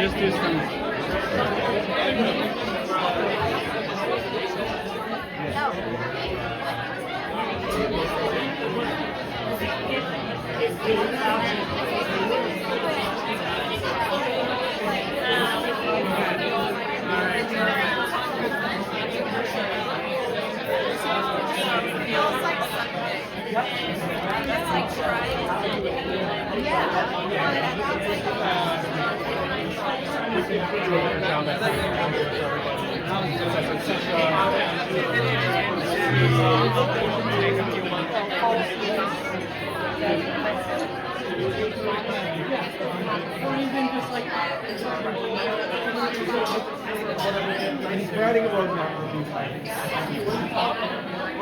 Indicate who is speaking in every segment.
Speaker 1: just do some.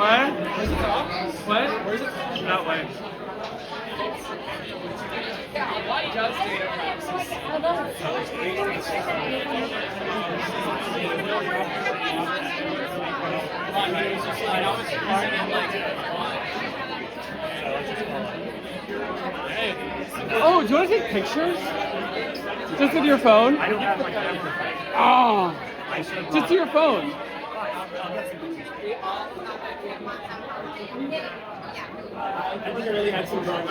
Speaker 1: What? Where's the top? What? Where's it? That way. Why does data praxis? Oh, do you want to take pictures? Just with your phone? I don't have my camera. Oh, just to your phone. I think I really had some drawing.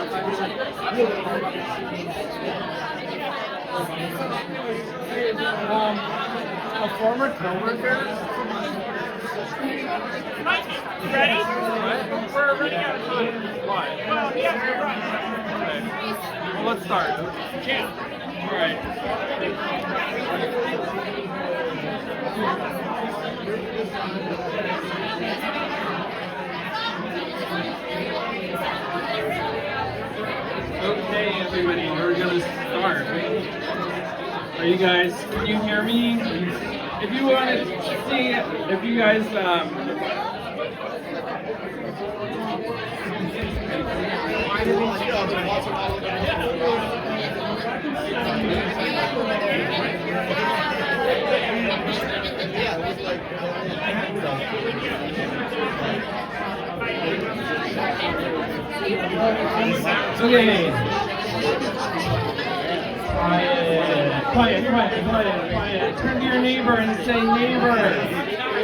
Speaker 1: A former coworker. Ready? We're running out of time. Why? Well, yeah, you're right. Okay. Well, let's start. Jam. All right. Okay, everybody, we're gonna start. Are you guys? Can you hear me? If you want to see, if you guys. Okay. Quiet. Turn to your neighbor and say, neighbor,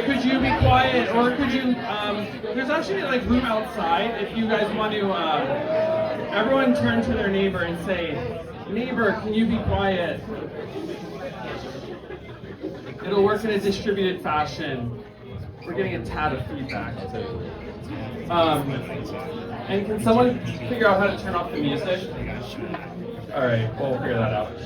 Speaker 1: could you be quiet? Or could you, there's actually like room outside if you guys want to, everyone turn to their neighbor and say, neighbor, can you be quiet? It'll work in a distributed fashion. We're getting a tad of feedback too. And can someone figure out how to turn off the music? All right, we'll figure that out.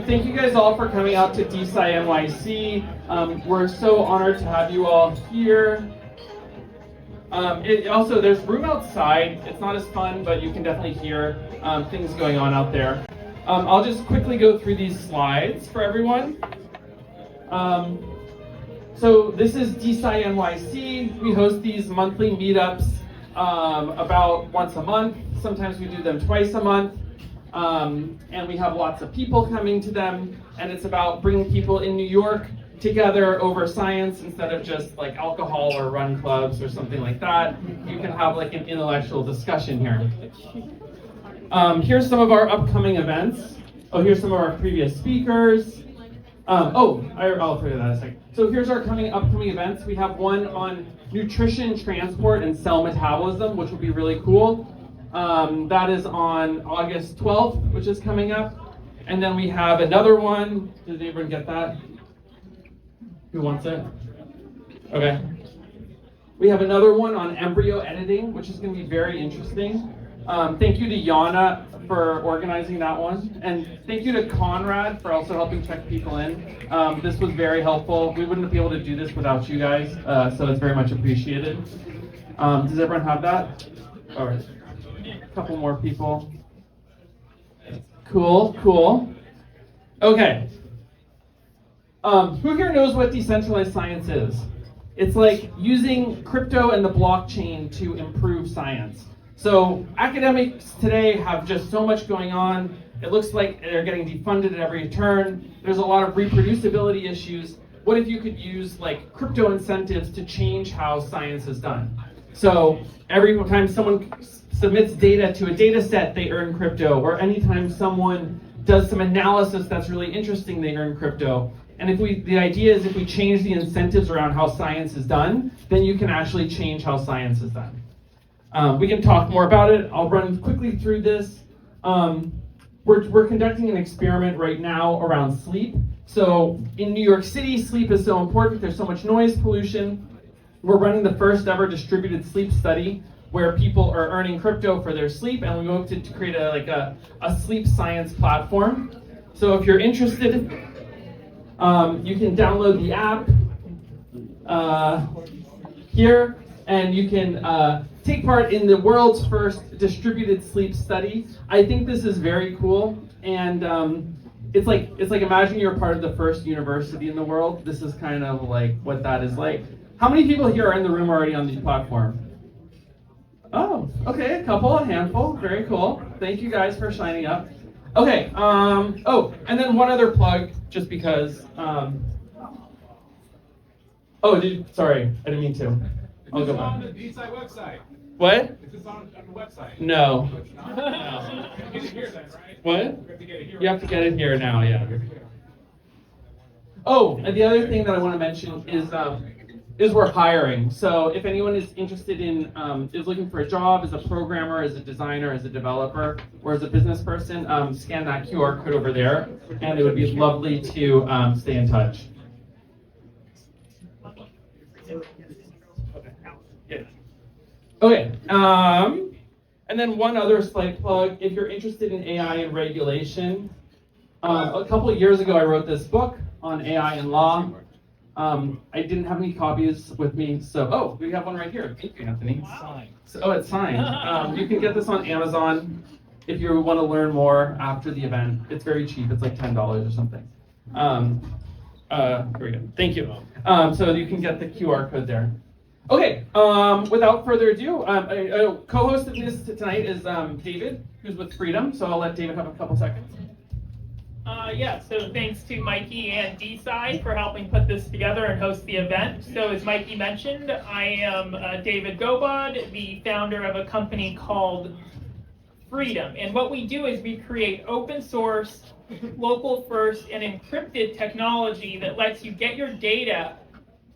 Speaker 1: Thank you guys all for coming out to DeSciNYC. We're so honored to have you all here. Also, there's room outside. It's not as fun, but you can definitely hear things going on out there. I'll just quickly go through these slides for everyone. So this is DeSciNYC. We host these monthly meetups about once a month. Sometimes we do them twice a month. And we have lots of people coming to them. And it's about bringing people in New York together over science instead of just like alcohol or run clubs or something like that. You can have like an intellectual discussion here. Here's some of our upcoming events. Oh, here's some of our previous speakers. I'll tell you that in a second. So here's our upcoming events. We have one on nutrition, transport, and cell metabolism, which will be really cool. That is on August 12th, which is coming up. And then we have another one. Does anyone get that? Who wants it? Okay. We have another one on embryo editing, which is going to be very interesting. Thank you to Yana for organizing that one. And thank you to Conrad for also helping check people in. This was very helpful. We wouldn't be able to do this without you guys, so it's very much appreciated. Does everyone have that? All right. A couple more people. Cool. Okay. Who here knows what decentralized science is? It's like using crypto and the blockchain to improve science. So academics today have just so much going on. It looks like they're getting defunded at every turn. There's a lot of reproducibility issues. What if you could use like crypto incentives to change how science is done? So every time someone submits data to a data set, they earn crypto, or anytime someone does some analysis that's really interesting, they earn crypto. And the idea is if we change the incentives around how science is done, then you can actually change how science is done. We can talk more about it. I'll run quickly through this. We're conducting an experiment right now around sleep. So in New York City, sleep is so important. There's so much noise pollution. We're running the first ever distributed sleep study where people are earning crypto for their sleep, and we hope to create a sleep science platform. So if you're interested, you can download the app here, and you can take part in the world's first distributed sleep study. I think this is very cool, and it's like imagine you're part of the first university in the world. This is kind of like what that is like. How many people here are in the room already on the platform? Oh, okay, a handful, very cool. Thank you guys for signing up. Okay, and then one other plug, just because, sorry, I didn't mean to. I'll go back.
Speaker 2: On the DeSci website.
Speaker 1: What?
Speaker 2: Is this on the website?
Speaker 1: No.
Speaker 2: No. You get it here then, right?
Speaker 1: What?
Speaker 2: You have to get it here.
Speaker 1: You have to get it here now, yeah. Oh, and the other thing that I want to mention is we're hiring. So if anyone is interested in, is looking for a job as a programmer, as a designer, as a developer, or as a business person, scan that QR code over there, and it would be lovely to stay in touch. Okay, and then one other slight plug, if you're interested in AI and regulation, a couple of years ago I wrote this book on AI and law. I didn't have any copies with me, so, we have one right here. Thank you, Anthony.
Speaker 2: Signed.
Speaker 1: So, it's signed. You can get this on Amazon if you want to learn more after the event. It's very cheap, it's like $10 or something. Here we go, thank you. So you can get the QR code there. Okay, without further ado, co-host of this tonight is David, who's with Freedom, so I'll let David have a couple seconds.
Speaker 3: So thanks to Mikey and DeSci for helping put this together and host the event. So as Mikey mentioned, I am David Gobod, the founder of a company called Freedom. And what we do is we create open source, local first, and encrypted technology that lets you get your data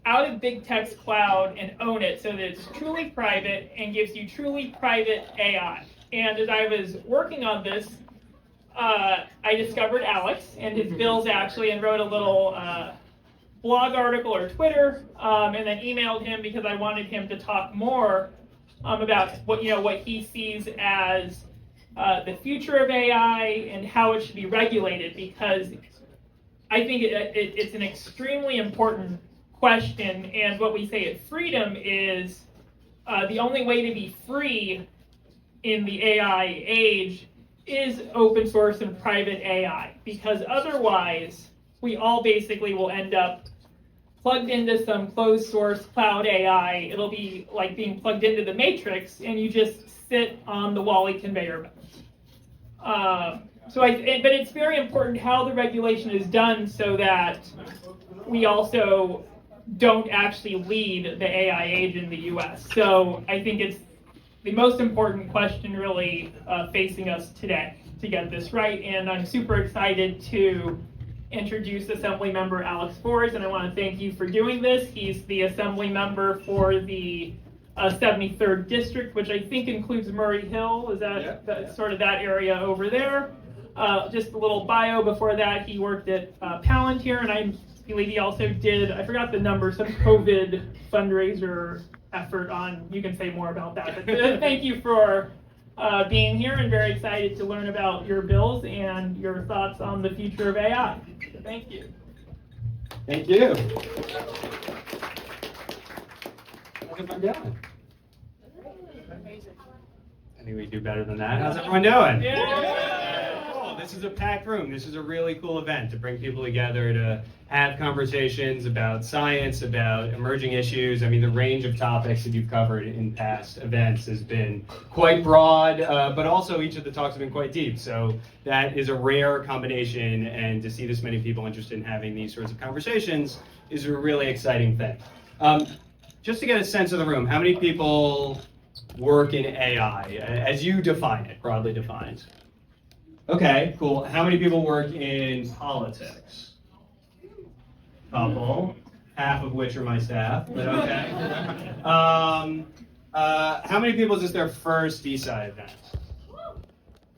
Speaker 3: out of big tech's cloud and own it so that it's truly private and gives you truly private AI. And as I was working on this, I discovered Alex and his bills actually, and wrote a little blog article or Twitter, and then emailed him because I wanted him to talk more about what he sees as the future of AI and how it should be regulated, because I think it's an extremely important question. And what we say at Freedom is the only way to be free in the AI age is open source and private AI, because otherwise we all basically will end up plugged into some closed source cloud AI. It'll be like being plugged into the Matrix and you just sit on the Wall-E conveyor belt. But it's very important how the regulation is done so that we also don't actually lead the AI age in the US. So I think it's the most important question really facing us today to get this right. And I'm super excited to introduce Assemblymember Alex Bores, and I want to thank you for doing this. He's the Assembly member for the 73rd District, which I think includes Murray Hill. Is that sort of that area over there? Just a little bio before that, he worked at Palantir, and I believe he also did, I forgot the number, some COVID fundraiser effort on, you can say more about that. But thank you for being here, and very excited to learn about your bills and your thoughts on the future of AI. So thank you.
Speaker 4: Thank you. How's everyone doing? I think we do better than that. How's everyone doing?
Speaker 3: Yeah.
Speaker 4: Cool. This is a packed room. This is a really cool event to bring people together to have conversations about science, about emerging issues. I mean, the range of topics that you've covered in past events has been quite broad, but also each of the talks have been quite deep. So that is a rare combination, and to see this many people interested in having these sorts of conversations is a really exciting thing. just to get a sense of the room, how many people work in AI, as you define it, broadly defined? Okay, cool. How many people work in politics? Couple, half of which are my staff, but okay. How many people is this their first DeSci event?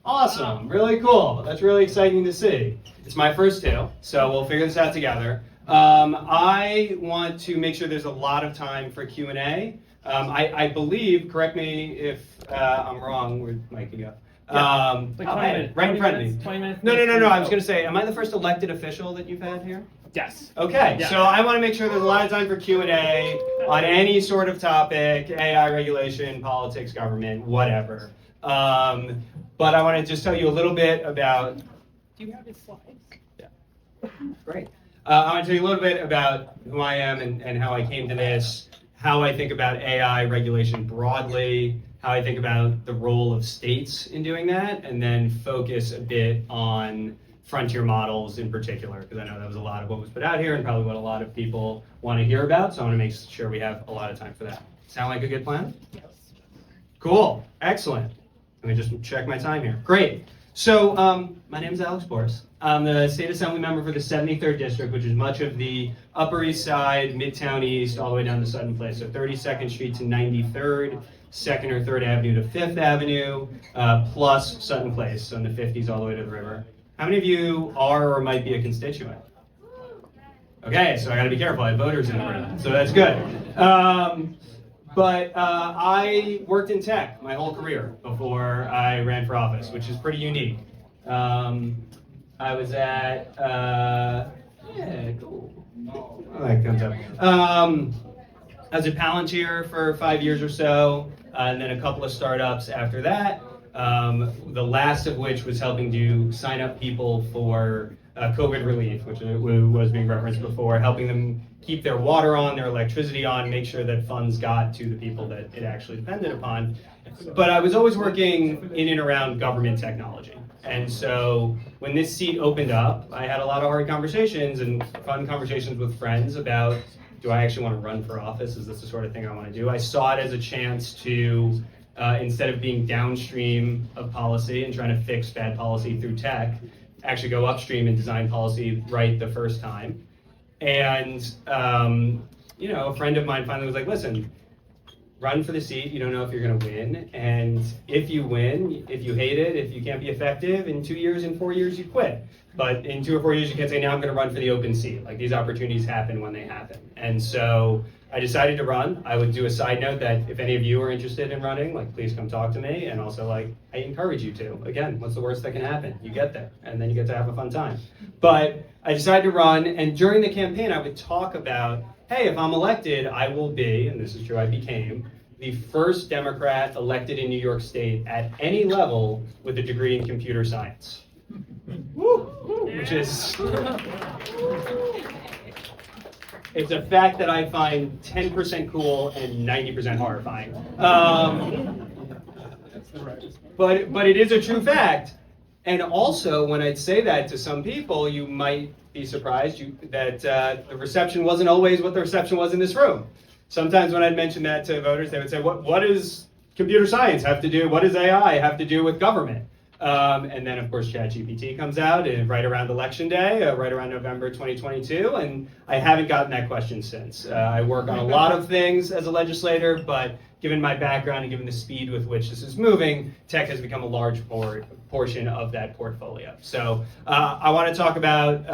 Speaker 4: Awesome, really cool. That's really exciting to see. It's my first two, so we'll figure this out together. I want to make sure there's a lot of time for Q&A. I believe, correct me if I'm wrong, where'd Mikey go?
Speaker 1: Like 20 minutes.
Speaker 4: Right in front of me.
Speaker 1: 20 minutes.
Speaker 4: No, I was going to say, am I the first elected official that you've had here?
Speaker 1: Yes.
Speaker 4: Okay,
Speaker 1: Yeah.
Speaker 4: so I want to make sure there's a lot of time for Q&A on any sort of topic, AI regulation, politics, government, whatever. But I want to just tell you a little bit about...
Speaker 3: Do you have his slides?
Speaker 4: Yeah. Great. I want to tell you a little bit about who I am and how I came to this, how I think about AI regulation broadly, how I think about the role of states in doing that, and then focus a bit on frontier models in particular, because I know that was a lot of what was put out here and probably what a lot of people want to hear about, so I want to make sure we have a lot of time for that. Sound like a good plan?
Speaker 3: Yes.
Speaker 4: Cool. Excellent. Let me just check my time here. Great. So my name is Alex Bores. I'm the state assembly member for the 73rd district, which is much of the Upper East Side, Midtown East, all the way down to Sutton Place. So 32nd Street to 93rd, 2nd or 3rd Avenue to 5th Avenue, plus Sutton Place, so in the 50s all the way to the river. How many of you are or might be a constituent? Okay, so I got to be careful. I have voters in the room, so that's good. But I worked in tech my whole career before I ran for office, which is pretty unique. I was at, yeah, cool. Oh, that comes up. I was at Palantir for 5 years or so, and then a couple of startups after that. The last of which was helping to sign up people for COVID relief, which was being referenced before, helping them keep their water on, their electricity on, make sure that funds got to the people that it actually depended upon. But I was always working in and around government technology. And so when this seat opened up, I had a lot of hard conversations and fun conversations with friends about, do I actually want to run for office? Is this the sort of thing I want to do? I saw it as a chance to, instead of being downstream of policy and trying to fix bad policy through tech, actually go upstream and design policy right the first time. And, a friend of mine finally was like, listen, run for the seat. You don't know if you're going to win. And if you win, if you hate it, if you can't be effective, in 2 years, in 4 years, you quit. But in 2 or 4 years, you can't say, now I'm going to run for the open seat. Like, these opportunities happen when they happen. And so I decided to run. I would do a side note that if any of you are interested in running, like, please come talk to me. And also, like, I encourage you to. Again, what's the worst that can happen? You get there, and then you get to have a fun time. But I decided to run, and during the campaign, I would talk about, hey, if I'm elected, I will be, and this is true, I became, the first Democrat elected in New York State at any level with a degree in computer science. Which is, it's a fact that I find 10% cool and 90% horrifying. But it is a true fact. And also, when I'd say that to some people, you might be surprised that the reception wasn't always what the reception was in this room. Sometimes when I'd mention that to voters, they would say, what does computer science have to do, what does AI have to do with government? And then, of course, ChatGPT comes out right around Election Day, right around November 2022, and I haven't gotten that question since. I work on a lot of things as a legislator, but given my background and given the speed with which this is moving, tech has become a large portion of that portfolio. So I want to talk about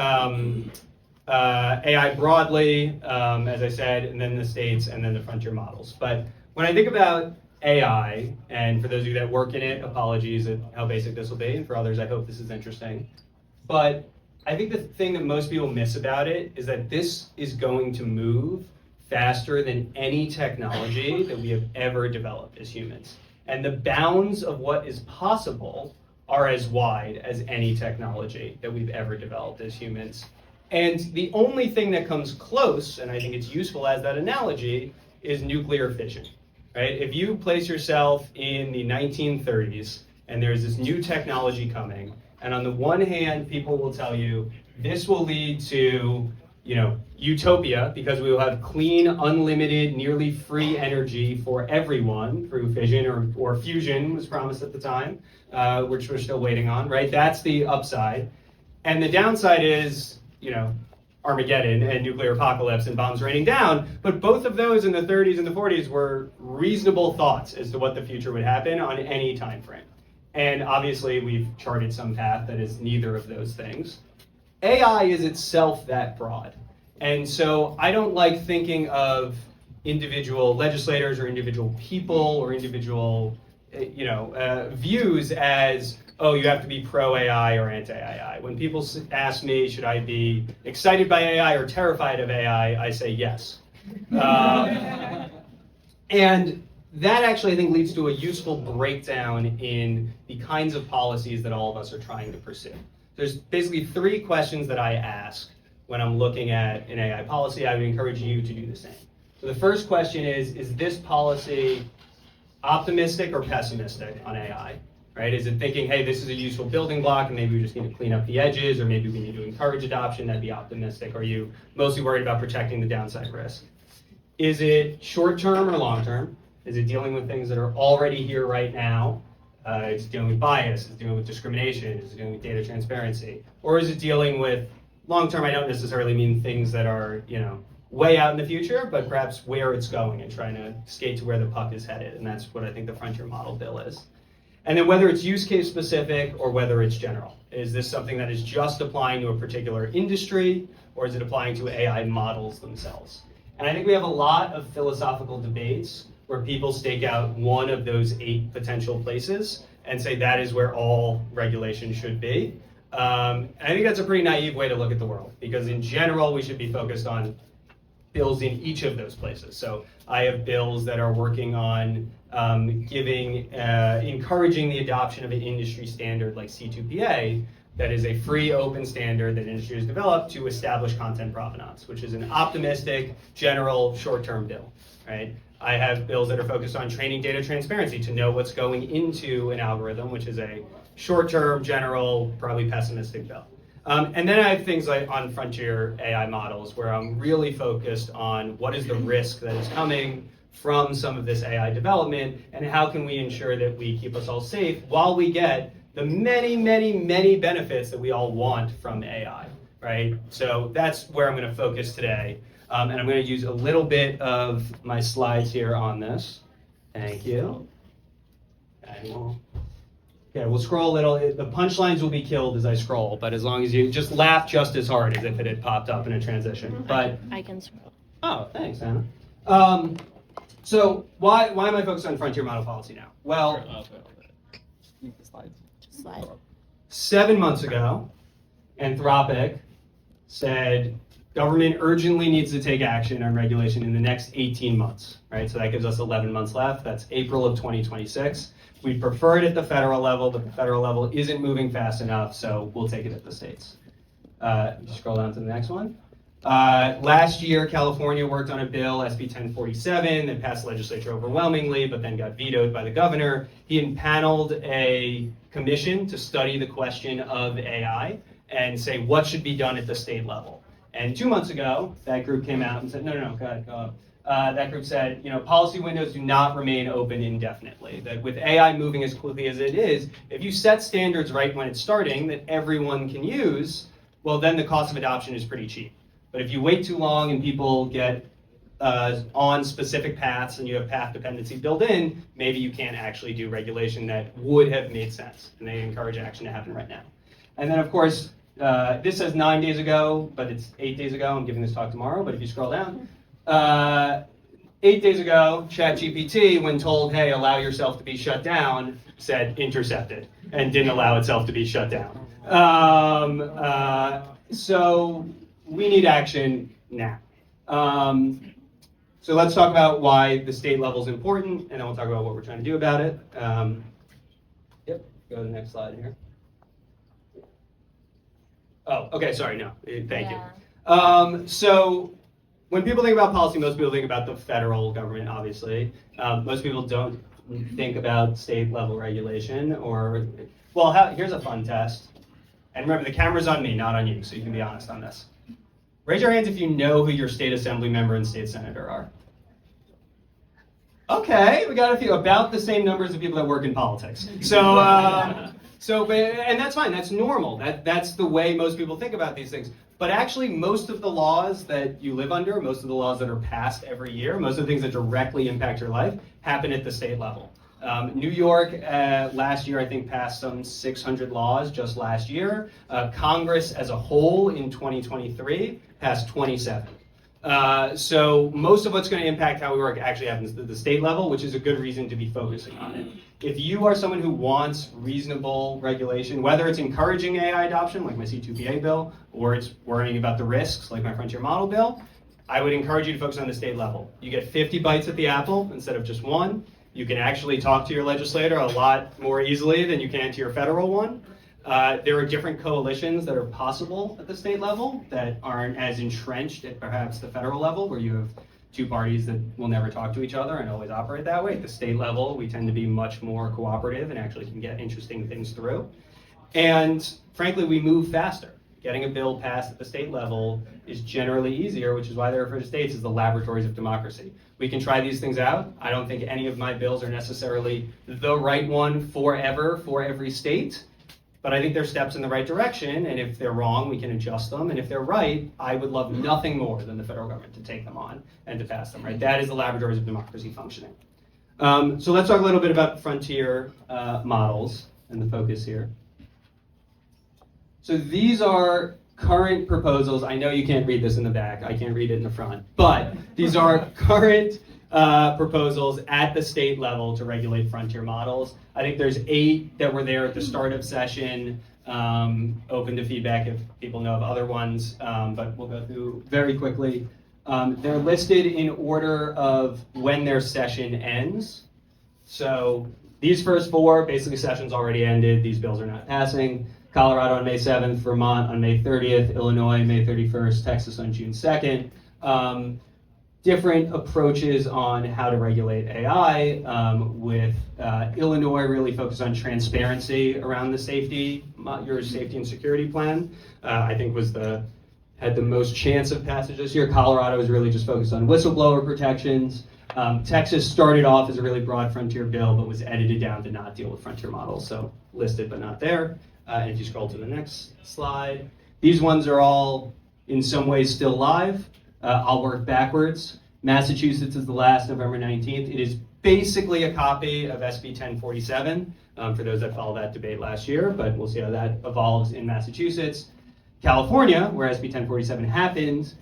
Speaker 4: AI broadly, as I said, and then the states, and then the frontier models. But when I think about AI, and for those of you that work in it, apologies at how basic this will be, and for others, I hope this is interesting. But I think the thing that most people miss about it is that this is going to move faster than any technology that we have ever developed as humans. And the bounds of what is possible are as wide as any technology that we've ever developed as humans. And the only thing that comes close, and I think it's useful as that analogy, is nuclear fission. Right? If you place yourself in the 1930s and there's this new technology coming, and on the one hand, people will tell you this will lead to, utopia, because we will have clean, unlimited, nearly free energy for everyone through fission or fusion was promised at the time, which we're still waiting on, right? That's the upside. And the downside is, Armageddon and nuclear apocalypse and bombs raining down. But both of those in the 30s and the 40s were reasonable thoughts as to what the future would happen on any time frame. And obviously, we've charted some path that is neither of those things. AI is itself that broad. And so I don't like thinking of individual legislators or individual people or individual views as, oh, you have to be pro-AI or anti-AI. When people ask me, should I be excited by AI or terrified of AI, I say yes. And that actually, I think, leads to a useful breakdown in the kinds of policies that all of us are trying to pursue. There's basically 3 questions that I ask when I'm looking at an AI policy. I would encourage you to do the same. So the first question is this policy optimistic or pessimistic on AI? Right? Is it thinking, hey, this is a useful building block and maybe we just need to clean up the edges, or maybe we need to encourage adoption? That'd be optimistic. Or are you mostly worried about protecting the downside risk? Is it short-term or long-term? Is it dealing with things that are already here right now? Is it dealing with bias? Is it dealing with discrimination? Is it dealing with data transparency? Or is it dealing with long-term? I don't necessarily mean things that are, way out in the future, but perhaps where it's going and trying to skate to where the puck is headed. And that's what I think the Frontier Model Bill is. And then whether it's use case specific or whether it's general. Is this something that is just applying to a particular industry, or is it applying to AI models themselves? And I think we have a lot of philosophical debates where people stake out one of those 8 potential places and say that is where all regulation should be. I think that's a pretty naive way to look at the world, because in general, we should be focused on bills in each of those places. So I have bills that are working on encouraging the adoption of an industry standard like C2PA, that is a free, open standard that industry has developed to establish content provenance, which is an optimistic, general, short-term bill, right? I have bills that are focused on training data transparency to know what's going into an algorithm, which is a short-term, general, probably pessimistic bill. And then I have things like on frontier AI models where I'm really focused on what is the risk that is coming from some of this AI development, and how can we ensure that we keep us all safe while we get the many, many, many benefits that we all want from AI, right? So that's where I'm going to focus today. And I'm going to use a little bit of my slides here on this. Thank you. We'll scroll a little. The punchlines will be killed as I scroll, but as long as you just laugh just as hard as if it had popped up in a transition. But
Speaker 5: I can scroll.
Speaker 4: Oh, thanks, Anna. So why am I focused on frontier model policy now? Well,
Speaker 5: Just slide.
Speaker 4: 7 months ago, Anthropic said government urgently needs to take action on regulation in the next 18 months, right? So that gives us 11 months left. That's April of 2026. We prefer it at the federal level, but the federal level isn't moving fast enough, so we'll take it at the states. Scroll down to the next one. Last year, California worked on a bill, SB 1047, that passed the legislature overwhelmingly, but then got vetoed by the governor. He impaneled a commission to study the question of AI and say what should be done at the state level. And 2 months ago, that group came out and said, no, go ahead, go up. That group said, policy windows do not remain open indefinitely. That with AI moving as quickly as it is, if you set standards right when it's starting that everyone can use, well, then the cost of adoption is pretty cheap. But if you wait too long and people get on specific paths and you have path dependency built in, maybe you can't actually do regulation that would have made sense. And they encourage action to happen right now. And then, of course, this says 9 days ago, but it's 8 days ago. I'm giving this talk tomorrow, but if you scroll down, 8 days ago, ChatGPT, when told, hey, allow yourself to be shut down, said intercepted and didn't allow itself to be shut down. So we need action now. So let's talk about why the state level is important, and then we'll talk about what we're trying to do about it. Go to the next slide here. Oh, okay, sorry, no, thank you. So when people think about policy, most people think about the federal government, obviously. Most people don't think about state level regulation or, well, here's a fun test. And remember, the camera's on me, not on you, so you can be honest on this. Raise your hands if you know who your state assembly member and state senator are. Okay, we got a few, about the same numbers of people that work in politics. And that's fine, that's normal. That's the way most people think about these things. But actually, most of the laws that you live under, most of the laws that are passed every year, most of the things that directly impact your life happen at the state level. New York last year, I think, passed some 600 laws just last year. Congress as a whole in 2023 passed 27. So most of what's going to impact how we work actually happens at the state level, which is a good reason to be focusing on it. If you are someone who wants reasonable regulation, whether it's encouraging AI adoption, like my C2PA bill, or it's worrying about the risks, like my Frontier Model bill, I would encourage you to focus on the state level. You get 50 bites at the apple instead of just one. You can actually talk to your legislator a lot more easily than you can to your federal one. There are different coalitions that are possible at the state level that aren't as entrenched at perhaps the federal level, where you have two parties that will never talk to each other and always operate that way. At the state level, we tend to be much more cooperative and actually can get interesting things through. And frankly, we move faster. Getting a bill passed at the state level is generally easier, which is why they refer to states as the laboratories of democracy. We can try these things out. I don't think any of my bills are necessarily the right one forever for every state. But I think they're steps in the right direction, and if they're wrong, we can adjust them. And if they're right, I would love nothing more than the federal government to take them on and to pass them, right? That is the laboratories of democracy functioning. So let's talk a little bit about frontier models and the focus here. So these are current proposals. I know you can't read this in the back. I can't read it in the front. But these are current proposals at the state level to regulate frontier models. I think there's 8 that were there at the start of session, open to feedback if people know of other ones, but we'll go through very quickly. They're listed in order of when their session ends. So these first 4, basically sessions already ended, these bills are not passing. Colorado on May 7th, Vermont on May 30th, Illinois May 31st, Texas on June 2nd. Different approaches on how to regulate AI, with Illinois really focused on transparency around the your safety and security plan. I think had the most chance of passage this year. Colorado was really just focused on whistleblower protections. Texas started off as a really broad frontier bill, but was edited down to not deal with frontier models, so listed but not there. And if you scroll to the next slide, these ones are all in some ways still live. I'll work backwards. Massachusetts is the last, November 19th. It is basically a copy of SB 1047, for those that followed that debate last year, but we'll see how that evolves in Massachusetts. California, where SB 1047 happened,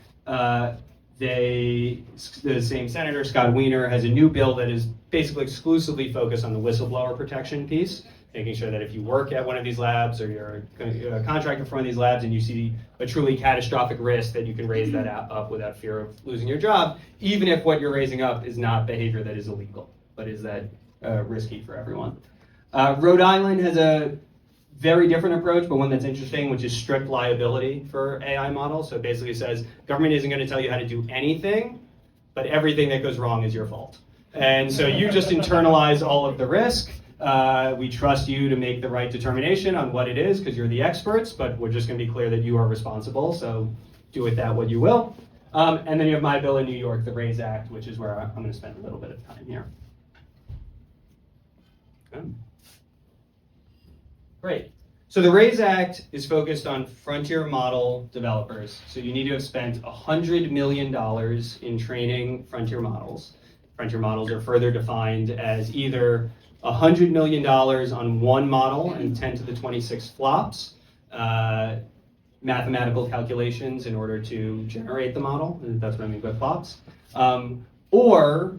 Speaker 4: the same senator, Scott Wiener, has a new bill that is basically exclusively focused on the whistleblower protection piece, making sure that if you work at one of these labs or you're a contractor for one of these labs and you see a truly catastrophic risk, that you can raise that up without fear of losing your job, even if what you're raising up is not behavior that is illegal, but is that risky for everyone. Rhode Island has a very different approach, but one that's interesting, which is strict liability for AI models. So it basically says government isn't going to tell you how to do anything, but everything that goes wrong is your fault. And so you just internalize all of the risk. We trust you to make the right determination on what it is because you're the experts, but we're just going to be clear that you are responsible, so do with that what you will. And then you have my bill in New York, the RAISE Act, which is where I'm going to spend a little bit of time here. Okay. Great. So the RAISE Act is focused on frontier model developers. So you need to have spent $100 million in training frontier models. Frontier models are further defined as either $100 million on one model and 10 to the 26 flops, mathematical calculations in order to generate the model, and that's what I mean by flops, or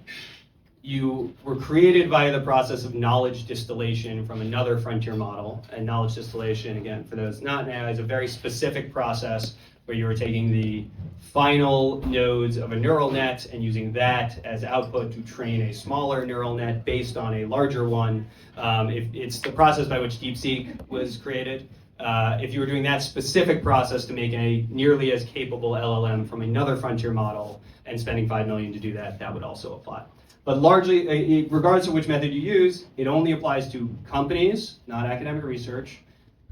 Speaker 4: you were created via the process of knowledge distillation from another frontier model. And knowledge distillation, again, for those not now, is a very specific process where you are taking the final nodes of a neural net and using that as output to train a smaller neural net based on a larger one. It's the process by which DeepSeek was created. If you were doing that specific process to make a nearly as capable LLM from another frontier model and spending $5 million to do that, that would also apply. But largely, regardless of which method you use, it only applies to companies, not academic research,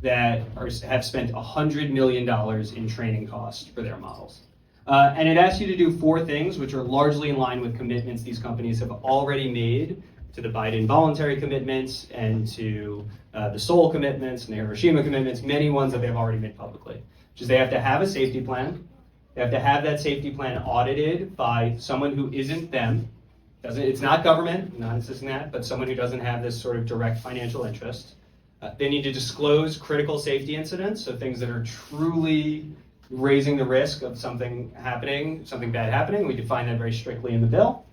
Speaker 4: that have spent $100 million in training costs for their models. And it asks you to do 4 things, which are largely in line with commitments these companies have already made to the Biden voluntary commitments and to the Seoul commitments and the Hiroshima commitments, many ones that they've already made publicly. Which is they have to have a safety plan. They have to have that safety plan audited by someone who isn't them. It's not government, I'm not insisting that, but someone who doesn't have this sort of direct financial interest. They need to disclose critical safety incidents, so things that are truly raising the risk of something bad happening. We define that very strictly in the bill.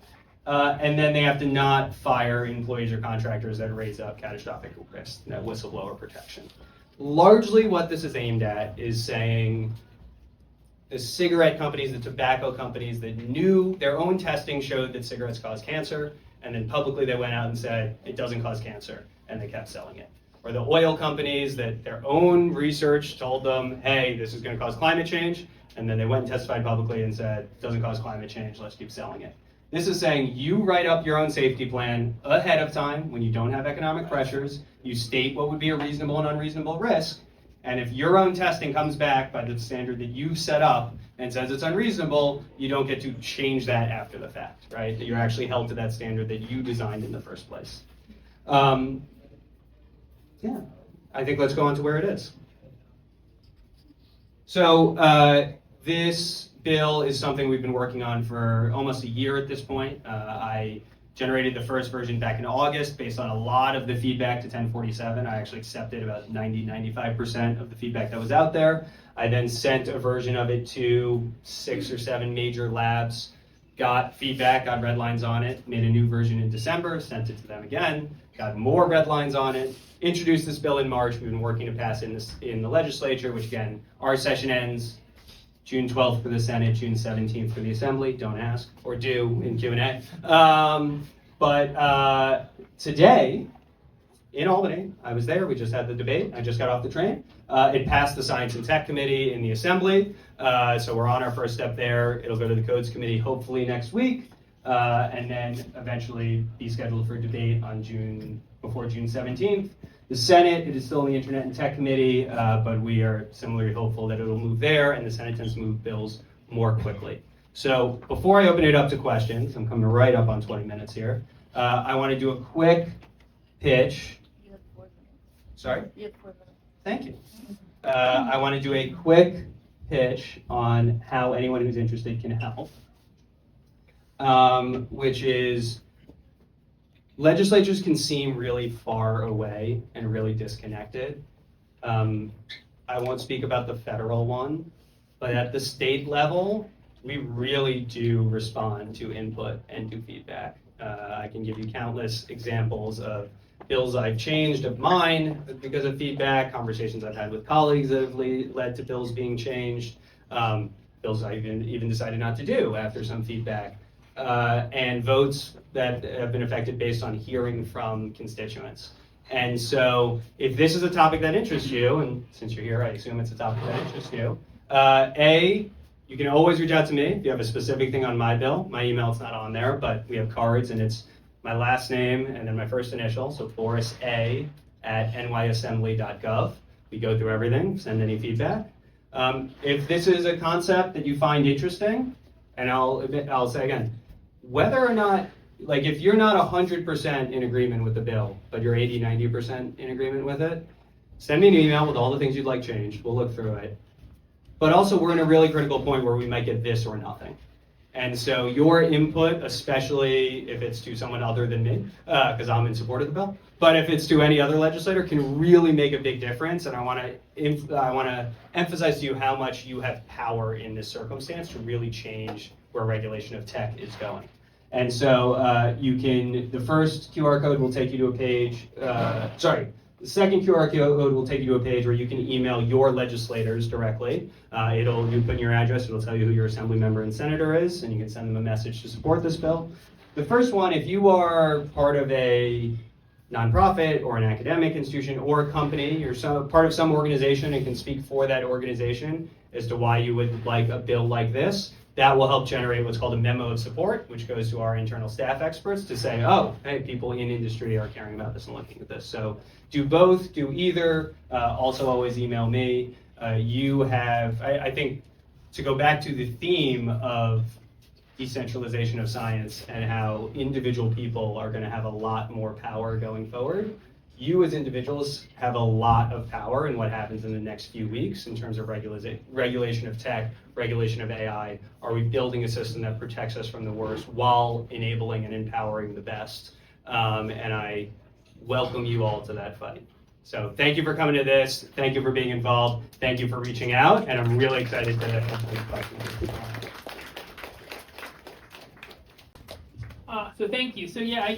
Speaker 4: And then they have to not fire employees or contractors that raise up catastrophic risk, that whistleblower protection. Largely what this is aimed at is saying the cigarette companies, the tobacco companies that knew their own testing showed that cigarettes cause cancer, and then publicly they went out and said it doesn't cause cancer, and they kept selling it. Or the oil companies that their own research told them, hey, this is going to cause climate change, and then they went and testified publicly and said, it doesn't cause climate change, let's keep selling it. This is saying you write up your own safety plan ahead of time when you don't have economic pressures, you state what would be a reasonable and unreasonable risk, and if your own testing comes back by the standard that you set up and says it's unreasonable, you don't get to change that after the fact, right? That you're actually held to that standard that you designed in the first place. Yeah, I think let's go on to where it is. So this bill is something we've been working on for almost a year at this point. I generated the first version back in August based on a lot of the feedback to 1047. I actually accepted about 95% of the feedback that was out there. I then sent a version of it to 6 or 7 major labs, got feedback, got red lines on it, made a new version in December, sent it to them again, got more red lines on it, introduced this bill in March. We've been working to pass it in the legislature, which again, our session ends June 12th for the Senate, June 17th for the Assembly. Don't ask, or do in Q&A. But today, in Albany, I was there. We just had the debate. I just got off the train. It passed the Science and Tech Committee in the Assembly. So we're on our first step there. It'll go to the Codes Committee hopefully next week, and then eventually be scheduled for debate on before June 17th. The Senate, it is still in the Internet and Tech Committee, but we are similarly hopeful that it'll move there, and the Senate tends to move bills more quickly. So before I open it up to questions, I'm coming right up on 20 minutes here, I want to do a quick pitch.
Speaker 5: You have 4 minutes.
Speaker 4: Sorry?
Speaker 5: You have 4 minutes.
Speaker 4: Thank you. I want to do a quick pitch on how anyone who's interested can help, which is legislatures can seem really far away and really disconnected. I won't speak about the federal one, but at the state level, we really do respond to input and to feedback. I can give you countless examples of bills I've changed of mine because of feedback, conversations I've had with colleagues that have led to bills being changed, bills I even decided not to do after some feedback, and votes that have been affected based on hearing from constituents. And so if this is a topic that interests you, and since you're here, I assume it's a topic that interests you, you can always reach out to me if you have a specific thing on my bill. My email's not on there, but we have cards, and it's my last name and then my first initial, so Boris A at nyassembly.gov. We go through everything, send any feedback. If this is a concept that you find interesting, and I'll say again, whether or not, like if you're not 100% in agreement with the bill, but you're 80, 90% in agreement with it, send me an email with all the things you'd like changed. We'll look through it. But also we're in a really critical point where we might get this or nothing. And so your input, especially if it's to someone other than me, because I'm in support of the bill, but if it's to any other legislator, can really make a big difference. And I want to emphasize to you how much you have power in this circumstance to really change where regulation of tech is going. And so the first QR code will take you to a page, the second QR code will take you to a page where you can email your legislators directly. You put in your address, it'll tell you who your assembly member and senator is, and you can send them a message to support this bill. The first one, if you are part of a nonprofit or an academic institution or a company, you're part of some organization and can speak for that organization as to why you would like a bill like this, that will help generate what's called a memo of support, which goes to our internal staff experts to say, oh, hey, people in industry are caring about this and looking at this. So do both, do either. Also always email me. I think to go back to the theme of decentralization of science and how individual people are going to have a lot more power going forward. You as individuals have a lot of power in what happens in the next few weeks in terms of regulation of tech, regulation of AI. Are we building a system that protects us from the worst while enabling and empowering the best? And I welcome you all to that fight. So thank you for coming to this. Thank you for being involved. Thank you for reaching out. And I'm really excited to answer questions.
Speaker 3: So thank you. So yeah,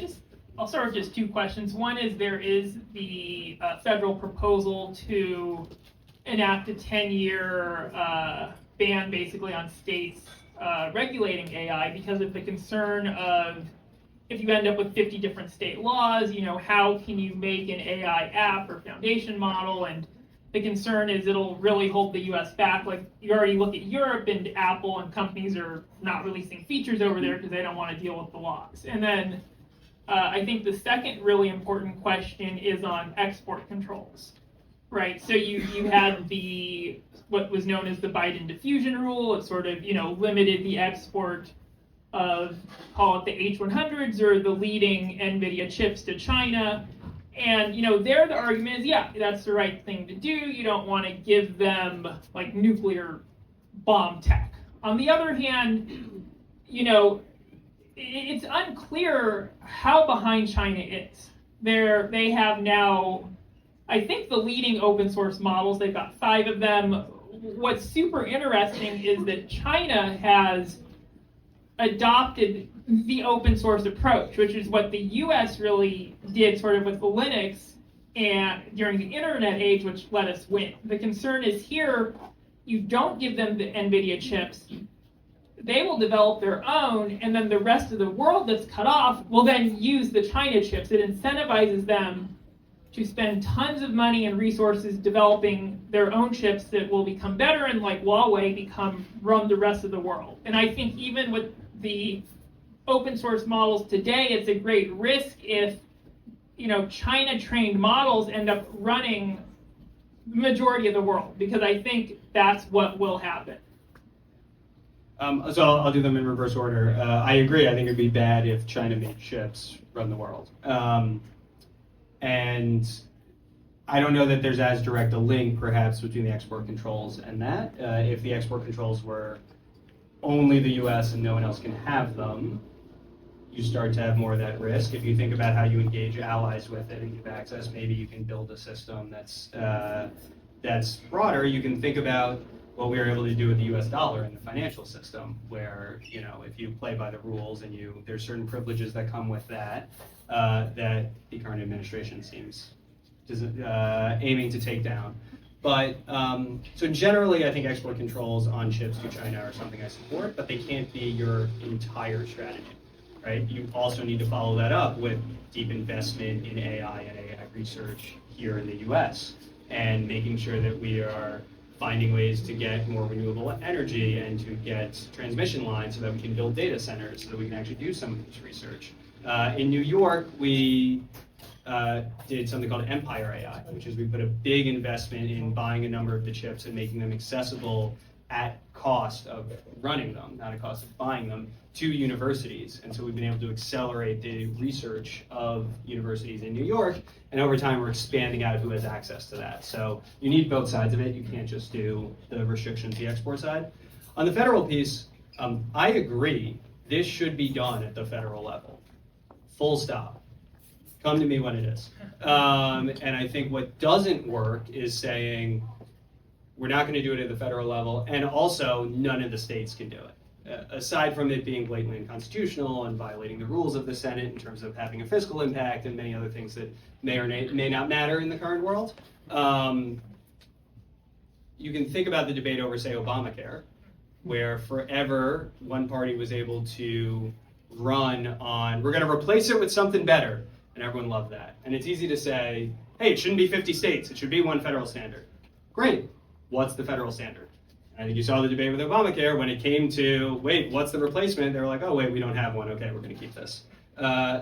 Speaker 3: I'll start with just two questions. One is there is the federal proposal to enact a 10-year ban basically on states regulating AI because of the concern of if you end up with 50 different state laws, how can you make an AI app or foundation model? And the concern is it'll really hold the US back. Like you already look at Europe and Apple and companies are not releasing features over there because they don't want to deal with the laws. And then I think the second really important question is on export controls, right? So you had what was known as the Biden diffusion rule. It sort of, limited the export of, call it the H100s or the leading NVIDIA chips to China. And, there the argument is, yeah, that's the right thing to do. You don't want to give them like nuclear bomb tech. On the other hand, it's unclear how behind China is. They have now, I think, the leading open source models. They've got 5 of them. What's super interesting is that China has adopted the open source approach, which is what the US really did sort of with the Linux and during the internet age, which let us win. The concern is here, you don't give them the NVIDIA chips, they will develop their own, and then the rest of the world that's cut off will then use the China chips. It incentivizes them to spend tons of money and resources developing their own chips that will become better and, like Huawei, run the rest of the world. And I think even with the open source models today, it's a great risk if China trained models end up running the majority of the world, because I think that's what will happen.
Speaker 4: So I'll do them in reverse order. I agree. I think it'd be bad if China-made chips run the world. And I don't know that there's as direct a link, perhaps, between the export controls and that. If the export controls were only the US and no one else can have them, you start to have more of that risk. If you think about how you engage allies with it and give access, maybe you can build a system that's broader. You can think about what we were able to do with the US dollar in the financial system, where if you play by the rules and there's certain privileges that come with that, that the current administration seems aiming to take down. But so generally, I think export controls on chips to China are something I support, but they can't be your entire strategy, right? You also need to follow that up with deep investment in AI and AI research here in the US, and making sure that we are finding ways to get more renewable energy and to get transmission lines so that we can build data centers so that we can actually do some of this research. In New York, we did something called Empire AI, which is we put a big investment in buying a number of the chips and making them accessible at cost of running them, not at cost of buying them, to universities. And so we've been able to accelerate the research of universities in New York, and over time we're expanding out who has access to that. So you need both sides of it. You can't just do the restrictions, the export side. On the federal piece, I agree, this should be done at the federal level. Full stop. Come to me when it is. And I think what doesn't work is saying, we're not going to do it at the federal level, and also none of the states can do it. Aside from it being blatantly unconstitutional and violating the rules of the Senate in terms of having a fiscal impact and many other things that may or may not matter in the current world, you can think about the debate over, say, Obamacare, where forever one party was able to run on, we're going to replace it with something better, and everyone loved that. And it's easy to say, hey, it shouldn't be 50 states, it should be one federal standard. Great. What's the federal standard? I think you saw the debate with Obamacare. When it came to, wait, what's the replacement? They were like, oh, wait, we don't have one. Okay, we're going to keep this.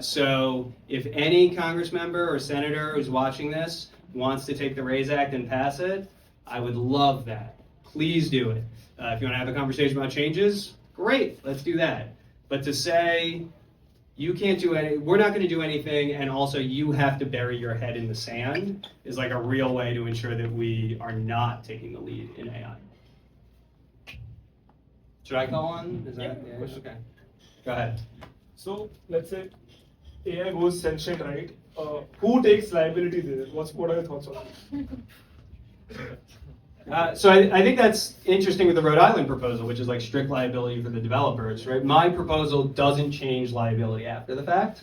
Speaker 4: So if any Congress member or senator who's watching this wants to take the RAISE Act and pass it, I would love that. please do it. If you want to have a conversation about changes, great, let's do that. But to say, you can't do any, we're not going to do anything, and also you have to bury your head in the sand is like a real way to ensure that we are not taking the lead in AI. Should I go on? Is that, yeah, okay. Go ahead.
Speaker 5: So let's say AI goes sentient, right? Who takes liability there? What are your thoughts on that?
Speaker 4: So I think that's interesting with the Rhode Island proposal, which is like strict liability for the developers, right? My proposal doesn't change liability after the fact.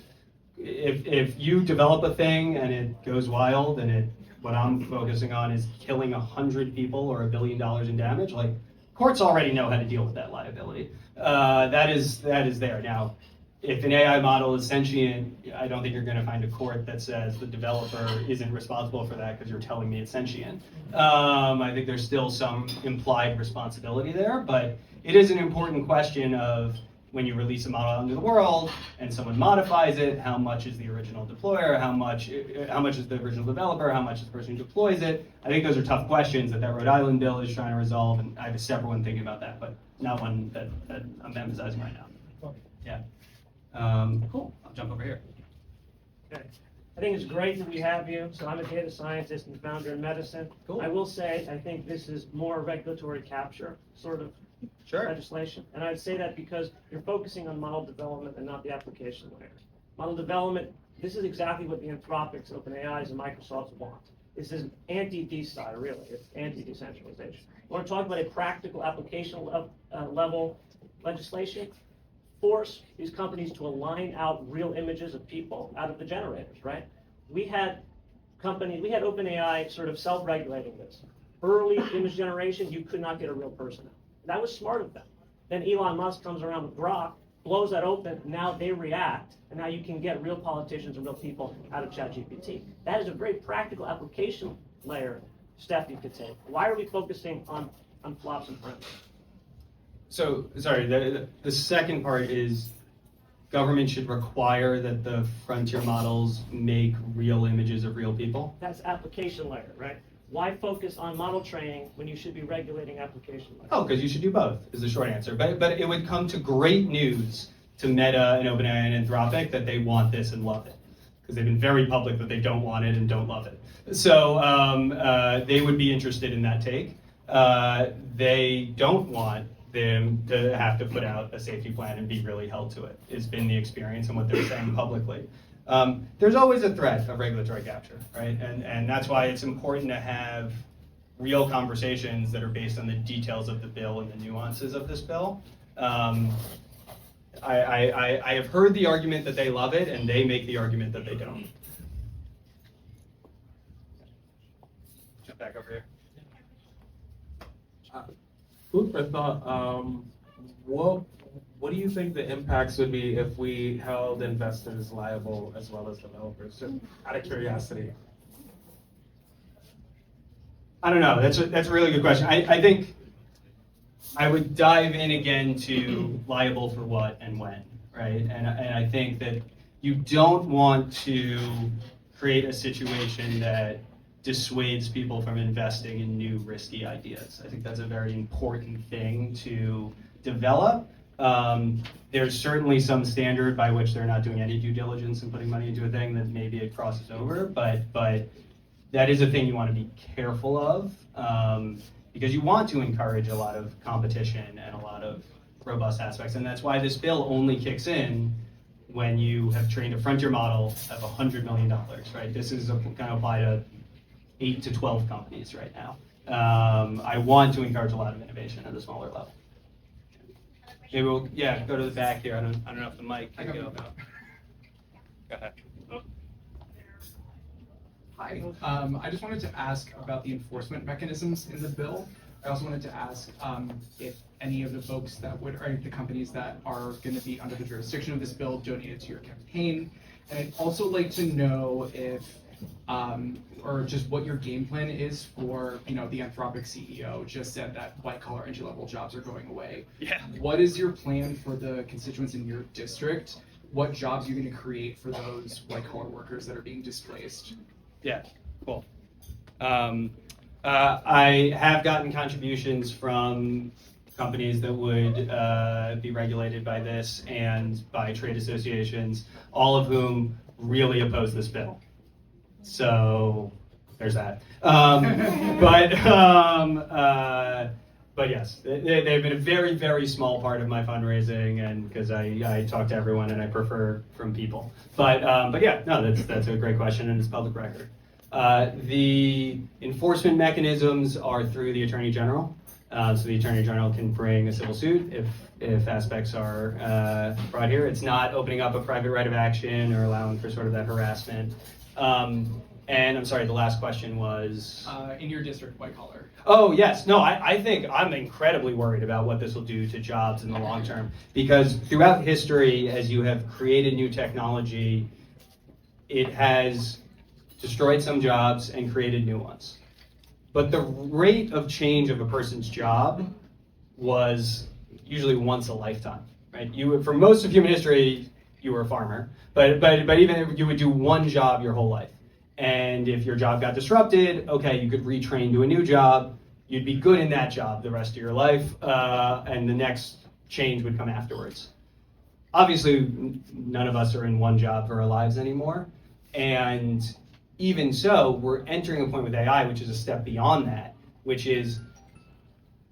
Speaker 4: If you develop a thing and it goes wild and what I'm focusing on is killing 100 people or $1 billion in damage, like courts already know how to deal with that liability. That is there. Now, if an AI model is sentient, I don't think you're going to find a court that says the developer isn't responsible for that because you're telling me it's sentient. I think there's still some implied responsibility there, but it is an important question of when you release a model out into the world and someone modifies it, how much is the original deployer, how much is the original developer, how much is the person who deploys it. I think those are tough questions that Rhode Island bill is trying to resolve, and I have a separate one thinking about that, but not one that I'm emphasizing right now. Yeah. Cool. I'll jump over here.
Speaker 6: Okay. I think it's great that we have you. So I'm a data scientist and founder in medicine.
Speaker 4: Cool.
Speaker 6: I will say, I think this is more regulatory capture sort of
Speaker 4: Sure.
Speaker 6: legislation. And I'd say that because you're focusing on model development and not the application layer. Model development, this is exactly what the Anthropics, OpenAIs, and Microsofts want. This is anti-DeSci, really. It's anti-decentralization. We want to talk about a practical application level legislation. Force these companies to align out real images of people out of the generators, right? We had OpenAI sort of self-regulating this. Early image generation, you could not get a real person out. That was smart of them. Then Elon Musk comes around with Grok, blows that open, now they react, and now you can get real politicians and real people out of ChatGPT. That is a very practical application layer step you could take. Why are we focusing on flops and friends?
Speaker 4: So, sorry, the second part is government should require that the frontier models make real images of real people?
Speaker 6: That's application layer, right? Why focus on model training when you should be regulating application layer?
Speaker 4: Oh, because you should do both, is the short answer. But it would come to great news to Meta and OpenAI and Anthropic that they want this and love it. Because they've been very public that they don't want it and don't love it. So they would be interested in that take. They don't want them to have to put out a safety plan and be really held to it. It's been the experience and what they're saying publicly. There's always a threat of regulatory capture, right? And that's why it's important to have real conversations that are based on the details of the bill and the nuances of this bill. I have heard the argument that they love it, and they make the argument that they don't. Jump back over here.
Speaker 7: Food for thought. What do you think the impacts would be if we held investors liable as well as developers? Just out of curiosity.
Speaker 4: I don't know. That's a really good question. I think I would dive in again to liable for what and when, right? And I think that you don't want to create a situation that dissuades people from investing in new risky ideas. I think that's a very important thing to develop. There's certainly some standard by which they're not doing any due diligence and putting money into a thing that maybe it crosses over, but that is a thing you want to be careful of, because you want to encourage a lot of competition and a lot of robust aspects, and that's why this bill only kicks in when you have trained a frontier model of $100 million, right? This is going to apply to 8 to 12 companies right now. I want to encourage a lot of innovation at a smaller level. Maybe we'll, go to the back here. I don't know if the mic can go. Go ahead.
Speaker 8: Hi, I just wanted to ask about the enforcement mechanisms in the bill. I also wanted to ask if any of the folks that would, or the companies that are going to be under the jurisdiction of this bill donated to your campaign. And I'd also like to know if, or just what your game plan is for, the Anthropic CEO just said that white collar entry level jobs are going away.
Speaker 4: Yeah.
Speaker 8: What is your plan for the constituents in your district? What jobs are you going to create for those white collar workers that are being displaced?
Speaker 4: Yeah, cool. I have gotten contributions from companies that would be regulated by this and by trade associations, all of whom really oppose this bill. So there's that. But yes, they've been a very, very small part of my fundraising, and because I talk to everyone and I prefer from people. But yeah, no, that's a great question, and it's public record. The enforcement mechanisms are through the Attorney General. So the Attorney General can bring a civil suit if aspects are brought here. It's not opening up a private right of action or allowing for sort of that harassment. And I'm sorry, the last question was?
Speaker 8: In your district, white collar.
Speaker 4: Oh, yes. No, I think I'm incredibly worried about what this will do to jobs in the long term. Because throughout history, as you have created new technology, it has destroyed some jobs and created new ones. But the rate of change of a person's job was usually once a lifetime, right? For most of human history, you were a farmer, but even you would do one job your whole life. And if your job got disrupted, okay, you could retrain to a new job. You'd be good in that job the rest of your life, and the next change would come afterwards. Obviously, none of us are in one job for our lives anymore. And even so, we're entering a point with AI, which is a step beyond that, which is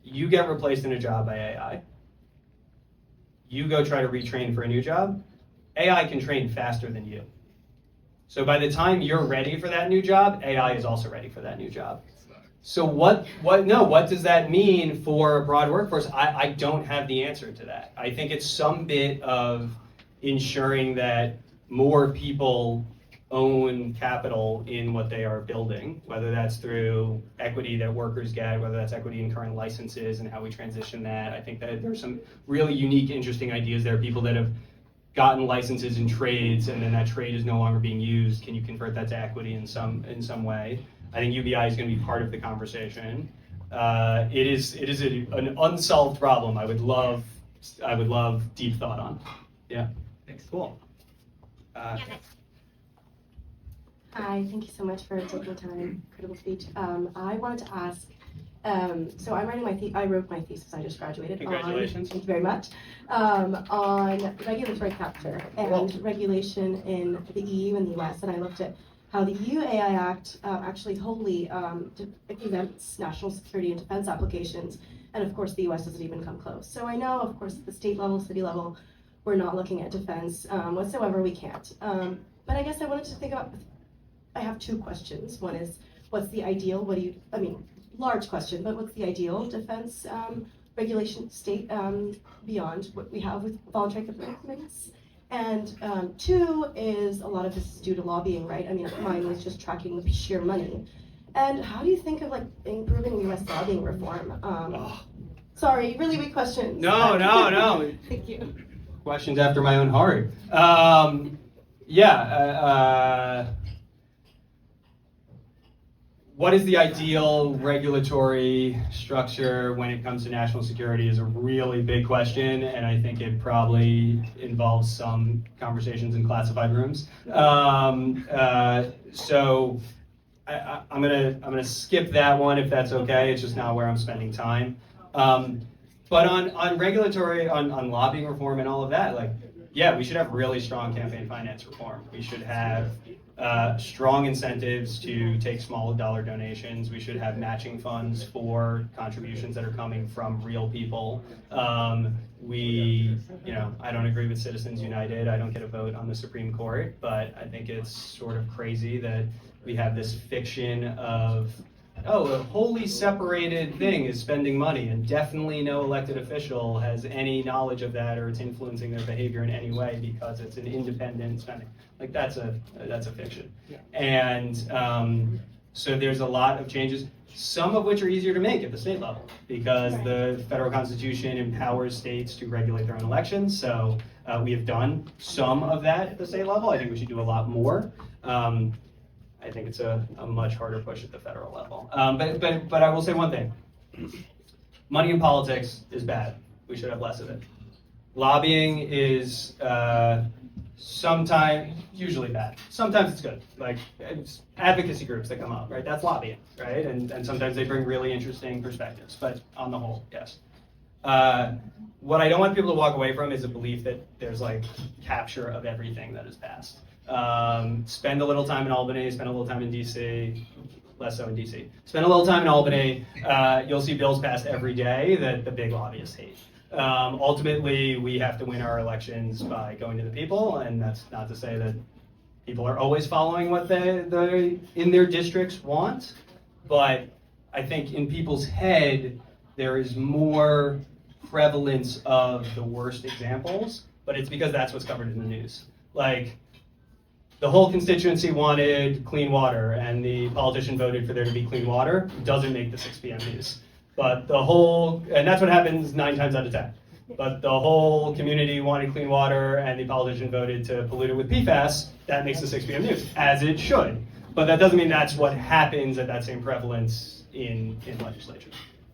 Speaker 4: you get replaced in a job by AI. You go try to retrain for a new job. AI can train faster than you. So by the time you're ready for that new job, AI is also ready for that new job. So what does that mean for a broad workforce? I don't have the answer to that. I think it's some bit of ensuring that more people own capital in what they are building, whether that's through equity that workers get, whether that's equity in current licenses and how we transition that. I think that there's some really unique, interesting ideas there. People that have gotten licenses in trades and then that trade is no longer being used. Can you convert that to equity in some way? I think UBI is going to be part of the conversation. It is an unsolved problem. I would love deep thought on. Yeah.
Speaker 8: Thanks.
Speaker 4: Cool.
Speaker 9: Hi, thank you so much for taking time. Incredible speech. I wanted to ask. So I'm writing I wrote my thesis. I just graduated.
Speaker 4: Congratulations.
Speaker 9: Thank you very much. On regulatory capture and regulation in the EU and the US, and I looked at how the EU AI Act actually wholly exempts national security and defense applications, and of course the US doesn't even come close. So I know, of course, at the state level, city level, we're not looking at defense whatsoever. We can't. But I guess I wanted to think about. I have two questions. One is, what's the ideal? Large question, but what's the ideal defense regulation state beyond what we have with voluntary commitments? And two is, a lot of this is due to lobbying, right? I mean, mine was just tracking the sheer money. And how do you think of improving US lobbying reform? Sorry, really big questions.
Speaker 4: No.
Speaker 9: Thank you.
Speaker 4: Questions after my own heart. What is the ideal regulatory structure when it comes to national security is a really big question, and I think it probably involves some conversations in classified rooms. So I'm gonna skip that one if that's okay. It's just not where I'm spending time. But on regulatory, on lobbying reform and all of that, we should have really strong campaign finance reform. We should have strong incentives to take small dollar donations. We should have matching funds for contributions that are coming from real people. I don't agree with Citizens United. I don't get a vote on the Supreme Court, but I think it's sort of crazy that we have this fiction of, a wholly separated thing is spending money, and definitely no elected official has any knowledge of that or it's influencing their behavior in any way because it's an independent spending. That's a fiction. Yeah. And so there's a lot of changes, some of which are easier to make at the state level because the federal constitution empowers states to regulate their own elections. So we have done some of that at the state level. I think we should do a lot more. I think it's a much harder push at the federal level. But I will say one thing. Money in politics is bad. We should have less of it. Lobbying is Sometimes, usually bad. Sometimes it's good. Like it's advocacy groups that come up, right? That's lobbying, right? And sometimes they bring really interesting perspectives. But on the whole, yes. What I don't want people to walk away from is a belief that there's like capture of everything that is passed. Spend a little time in Albany, spend a little time in DC, less so in DC. Spend a little time in Albany, you'll see bills passed every day that the big lobbyists hate. Ultimately, we have to win our elections by going to the people, and that's not to say that people are always following what they in their districts want, but I think in people's head, there is more prevalence of the worst examples, but it's because that's what's covered in the news. Like, the whole constituency wanted clean water, and the politician voted for there to be clean water, doesn't make the 6 p.m. news. But the whole, and that's what happens 9 times out of 10. But the whole community wanted clean water, and the politician voted to pollute it with PFAS, that makes the 6 p.m. news, as it should. But that doesn't mean that's what happens at that same prevalence in legislature.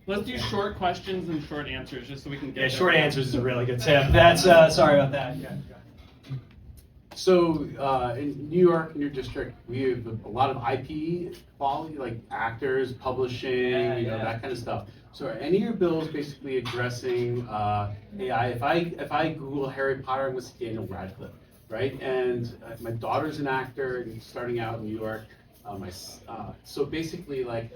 Speaker 1: Let's do short questions and short answers, just so we can get
Speaker 4: Yeah,
Speaker 1: there.
Speaker 4: short answers is a really good tip. That's, sorry about that. Yeah.
Speaker 10: So in New York, in your district, we have a lot of IP quality, like actors, publishing, that kind of stuff. So are any of your bills basically addressing AI? If I Google Harry Potter, I'm going to see Daniel Radcliffe, right? And my daughter's an actor and starting out in New York. So basically, like,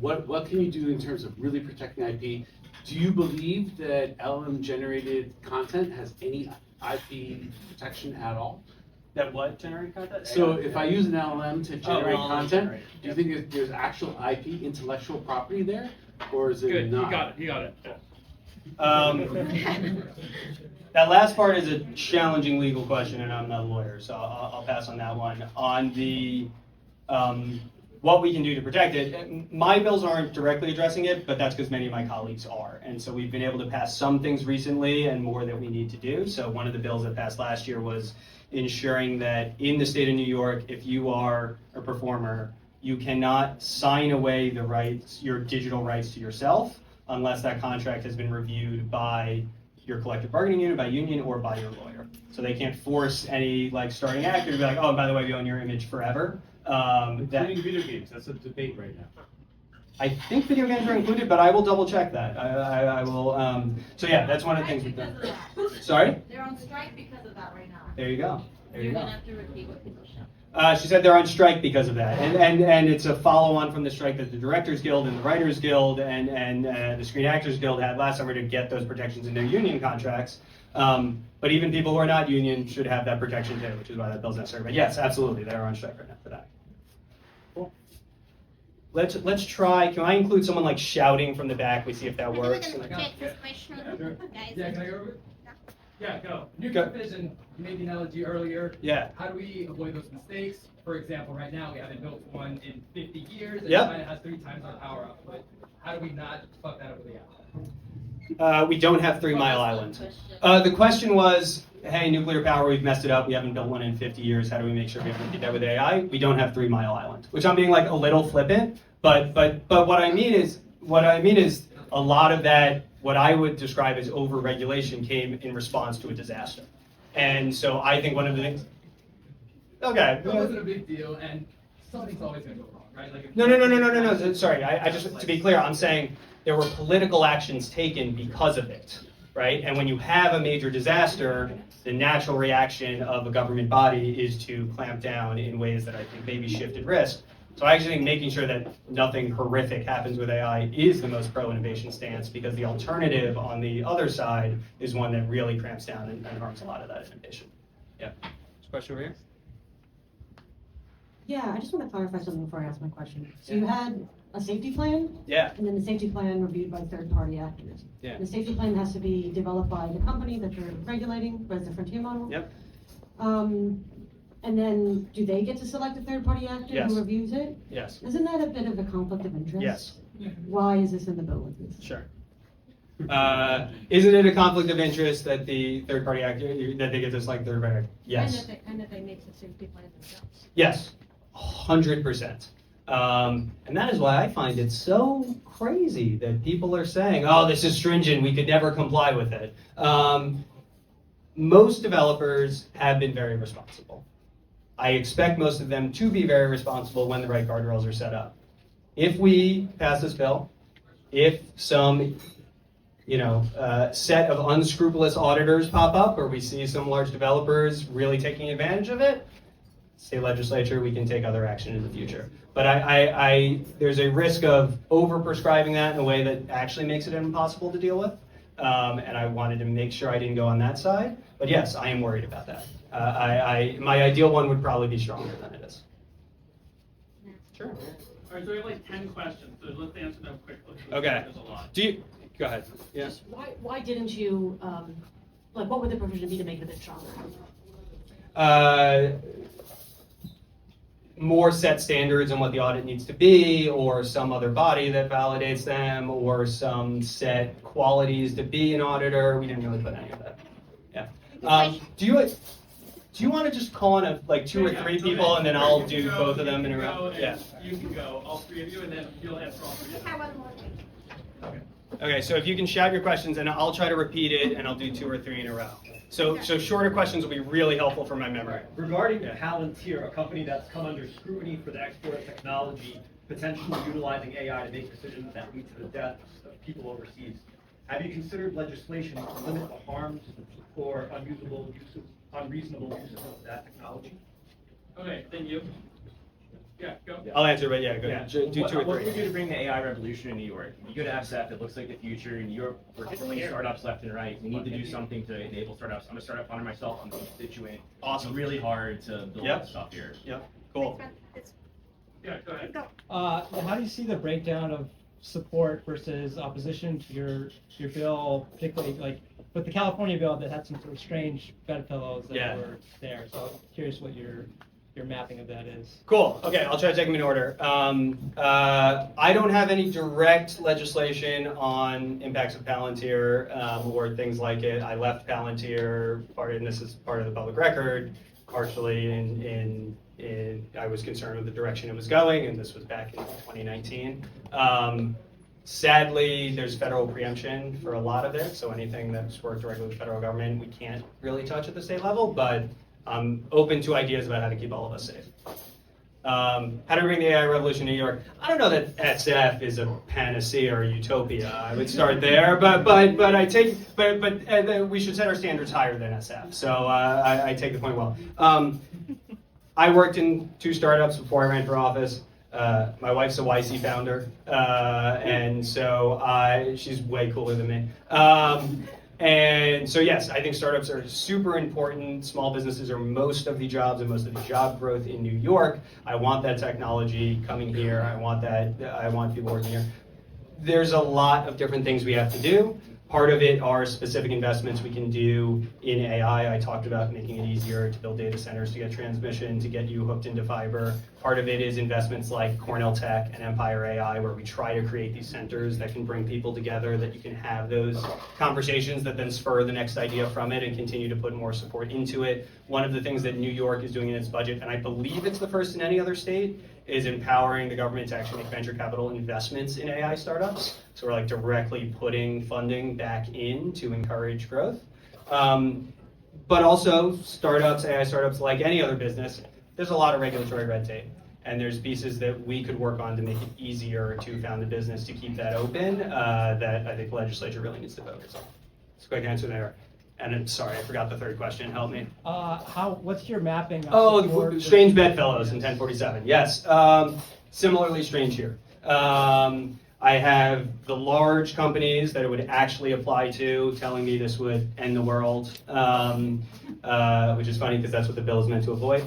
Speaker 10: what can you do in terms of really protecting IP? Do you believe that LLM generated content has any IP protection at all?
Speaker 4: That what generate content?
Speaker 10: So if I use an LLM to generate
Speaker 4: LLM
Speaker 10: content,
Speaker 4: generate,
Speaker 10: do you think that there's actual IP, intellectual property there, or is it
Speaker 1: Good,
Speaker 10: not?
Speaker 1: you got it.
Speaker 4: That last part is a challenging legal question, and I'm not a lawyer, so I'll pass on that one. On the what we can do to protect it, my bills aren't directly addressing it, but that's because many of my colleagues are. And so we've been able to pass some things recently and more that we need to do. So one of the bills that passed last year was ensuring that in the state of New York, if you are a performer, you cannot sign away the rights, your digital rights to yourself, unless that contract has been reviewed by your collective bargaining unit, by union, or by your lawyer. So they can't force any like starting actor to be like, oh, by the way, we own your image forever.
Speaker 2: Including video games, that's a debate right now.
Speaker 4: I think video games are included, but I will double check that. I will. So yeah, that's one of the things we've done. Sorry?
Speaker 11: They're on strike because of that right now.
Speaker 4: There you go. There you
Speaker 11: You're
Speaker 4: go.
Speaker 11: gonna have to repeat what people shout.
Speaker 4: She said they're on strike because of that, and it's a follow-on from the strike that the Directors Guild and the Writers Guild and the Screen Actors Guild had last summer to get those protections in their union contracts. But even people who are not union should have that protection too, which is why that bill's necessary. But yes, absolutely, they're on strike right now for that. Cool. Let's try. Can I include someone like shouting from the back? We see if that works.
Speaker 11: Check this question, guys.
Speaker 12: Yeah, can I go over it? Yeah, go.
Speaker 4: You
Speaker 12: New
Speaker 4: go.
Speaker 12: vision, you made the analogy earlier.
Speaker 4: Yeah.
Speaker 12: How do we avoid those mistakes? For example, right now we haven't built one in 50 years, and
Speaker 4: Yep.
Speaker 12: China has 3 times our power output. How do we not fuck that up with AI?
Speaker 4: We don't have 3 Mile Island. The question was, hey, nuclear power, we've messed it up. We haven't built one in 50 years. How do we make sure we don't repeat that with AI? We don't have 3 Mile Island, which I'm being like a little flippant. But what I mean is a lot of that, what I would describe as over-regulation, came in response to a disaster. And so I think one of the things. Okay.
Speaker 12: It wasn't a big deal, and something's always going to go wrong, right? Like if
Speaker 4: No. Sorry, I just, to be clear, I'm saying there were political actions taken because of it, right? And when you have a major disaster, the natural reaction of a government body is to clamp down in ways that I think maybe shifted risk. So I actually think making sure that nothing horrific happens with AI is the most pro-innovation stance, because the alternative on the other side is one that really cramps down and harms a lot of that innovation. Yeah. Question over here?
Speaker 13: Yeah, I just want to clarify something before I ask my question. So you had a safety plan,
Speaker 4: Yeah.
Speaker 13: and then the safety plan reviewed by third-party actors.
Speaker 4: Yeah.
Speaker 13: The safety plan has to be developed by the company that you're regulating, by the frontier model.
Speaker 4: Yep.
Speaker 13: And then do they get to select a third-party actor
Speaker 4: Yes.
Speaker 13: who reviews it?
Speaker 4: Yes.
Speaker 13: Isn't that a bit of a conflict of interest?
Speaker 4: Yes.
Speaker 13: Why is this in the bill with this?
Speaker 4: Sure. Isn't it a conflict of interest that the third-party actor, that they get to select third-party actor? Yes.
Speaker 13: And that they make the safety plan themselves.
Speaker 4: Yes. 100%. And that is why I find it so crazy that people are saying, oh, this is stringent, we could never comply with it. most developers have been very responsible. I expect most of them to be very responsible when the right guardrails are set up. If we pass this bill, if some set of unscrupulous auditors pop up, or we see some large developers really taking advantage of it, state legislature, we can take other action in the future. But there's a risk of over-prescribing that in a way that actually makes it impossible to deal with. And I wanted to make sure I didn't go on that side. But yes, I am worried about that. My ideal one would probably be stronger than it is. Sure.
Speaker 1: All right, so we have like 10 questions, so let's answer them quickly.
Speaker 4: Okay.
Speaker 1: There's a lot.
Speaker 4: Go ahead. Yeah.
Speaker 13: Just why didn't you, what would the provision be to make it a bit stronger?
Speaker 4: More set standards on what the audit needs to be, or some other body that validates them, or some set qualities to be an auditor. We didn't really put any of that. Yeah. Do you want to just call on like 2 or 3 people, and then I'll do both of them in a row? Yeah.
Speaker 1: You can go, all 3 of you, and then you'll answer all 3 of them.
Speaker 4: Okay, so if you can shout your questions, and I'll try to repeat it, and I'll do 2 or 3 in a row. So shorter questions will be really helpful for my memory.
Speaker 14: Regarding Palantir, a company that's come under scrutiny for the export of technology, potentially utilizing AI to make decisions that lead to the deaths of people overseas, have you considered legislation to limit the harms or unreasonable uses of that technology?
Speaker 1: Okay, then you. Yeah, go.
Speaker 4: I'll answer, but yeah, go ahead. Do 2 or 3.
Speaker 15: What can we do to bring the AI revolution in New York? You go to SF, it looks like the future. In New York, we're killing startups left and right. We need to do something to enable startups. I'm a startup founder myself. I'm a constituent.
Speaker 4: Awesome.
Speaker 15: It's really hard to build stuff here.
Speaker 4: Yep. Cool.
Speaker 1: Yeah, go ahead.
Speaker 12: How do you see the breakdown of support versus opposition to your bill, particularly like with the California bill that had some sort of strange bedfellows that were there? So I'm curious what your mapping of that is.
Speaker 4: Cool. Okay, I'll try to take them in order. I don't have any direct legislation on impacts of Palantir or things like it. I left Palantir, and this is part of the public record, partially I was concerned with the direction it was going, and this was back in 2019. Sadly, there's federal preemption for a lot of it, so anything that's worked directly with the federal government, we can't really touch at the state level, but I'm open to ideas about how to keep all of us safe. How to bring the AI revolution to New York? I don't know that SF is a panacea or utopia. I would start there, but we should set our standards higher than SF. So I take the point well. I worked in 2 startups before I ran for office. My wife's a YC founder, and so she's way cooler than me. And so yes, I think startups are super important. Small businesses are most of the jobs and most of the job growth in New York. I want that technology coming here. I want people working here. There's a lot of different things we have to do. Part of it are specific investments we can do in AI. I talked about making it easier to build data centers, to get transmission, to get you hooked into fiber. Part of it is investments like Cornell Tech and Empire AI, where we try to create these centers that can bring people together, that you can have those conversations that then spur the next idea from it and continue to put more support into it. One of the things that New York is doing in its budget, and I believe it's the first in any other state, is empowering the government to actually make venture capital investments in AI startups. So we're like directly putting funding back in to encourage growth. But also startups, AI startups, like any other business, there's a lot of regulatory red tape. And there's pieces that we could work on to make it easier to found a business, to keep that open, that I think the legislature really needs to focus on. It's a quick answer there. And I'm sorry, I forgot the 3rd question. Help me.
Speaker 12: What's your mapping? Of
Speaker 4: strange bedfellows in 1047. Yes. Similarly strange here. I have the large companies that it would actually apply to telling me this would end the world, which is funny because that's what the bill is meant to avoid.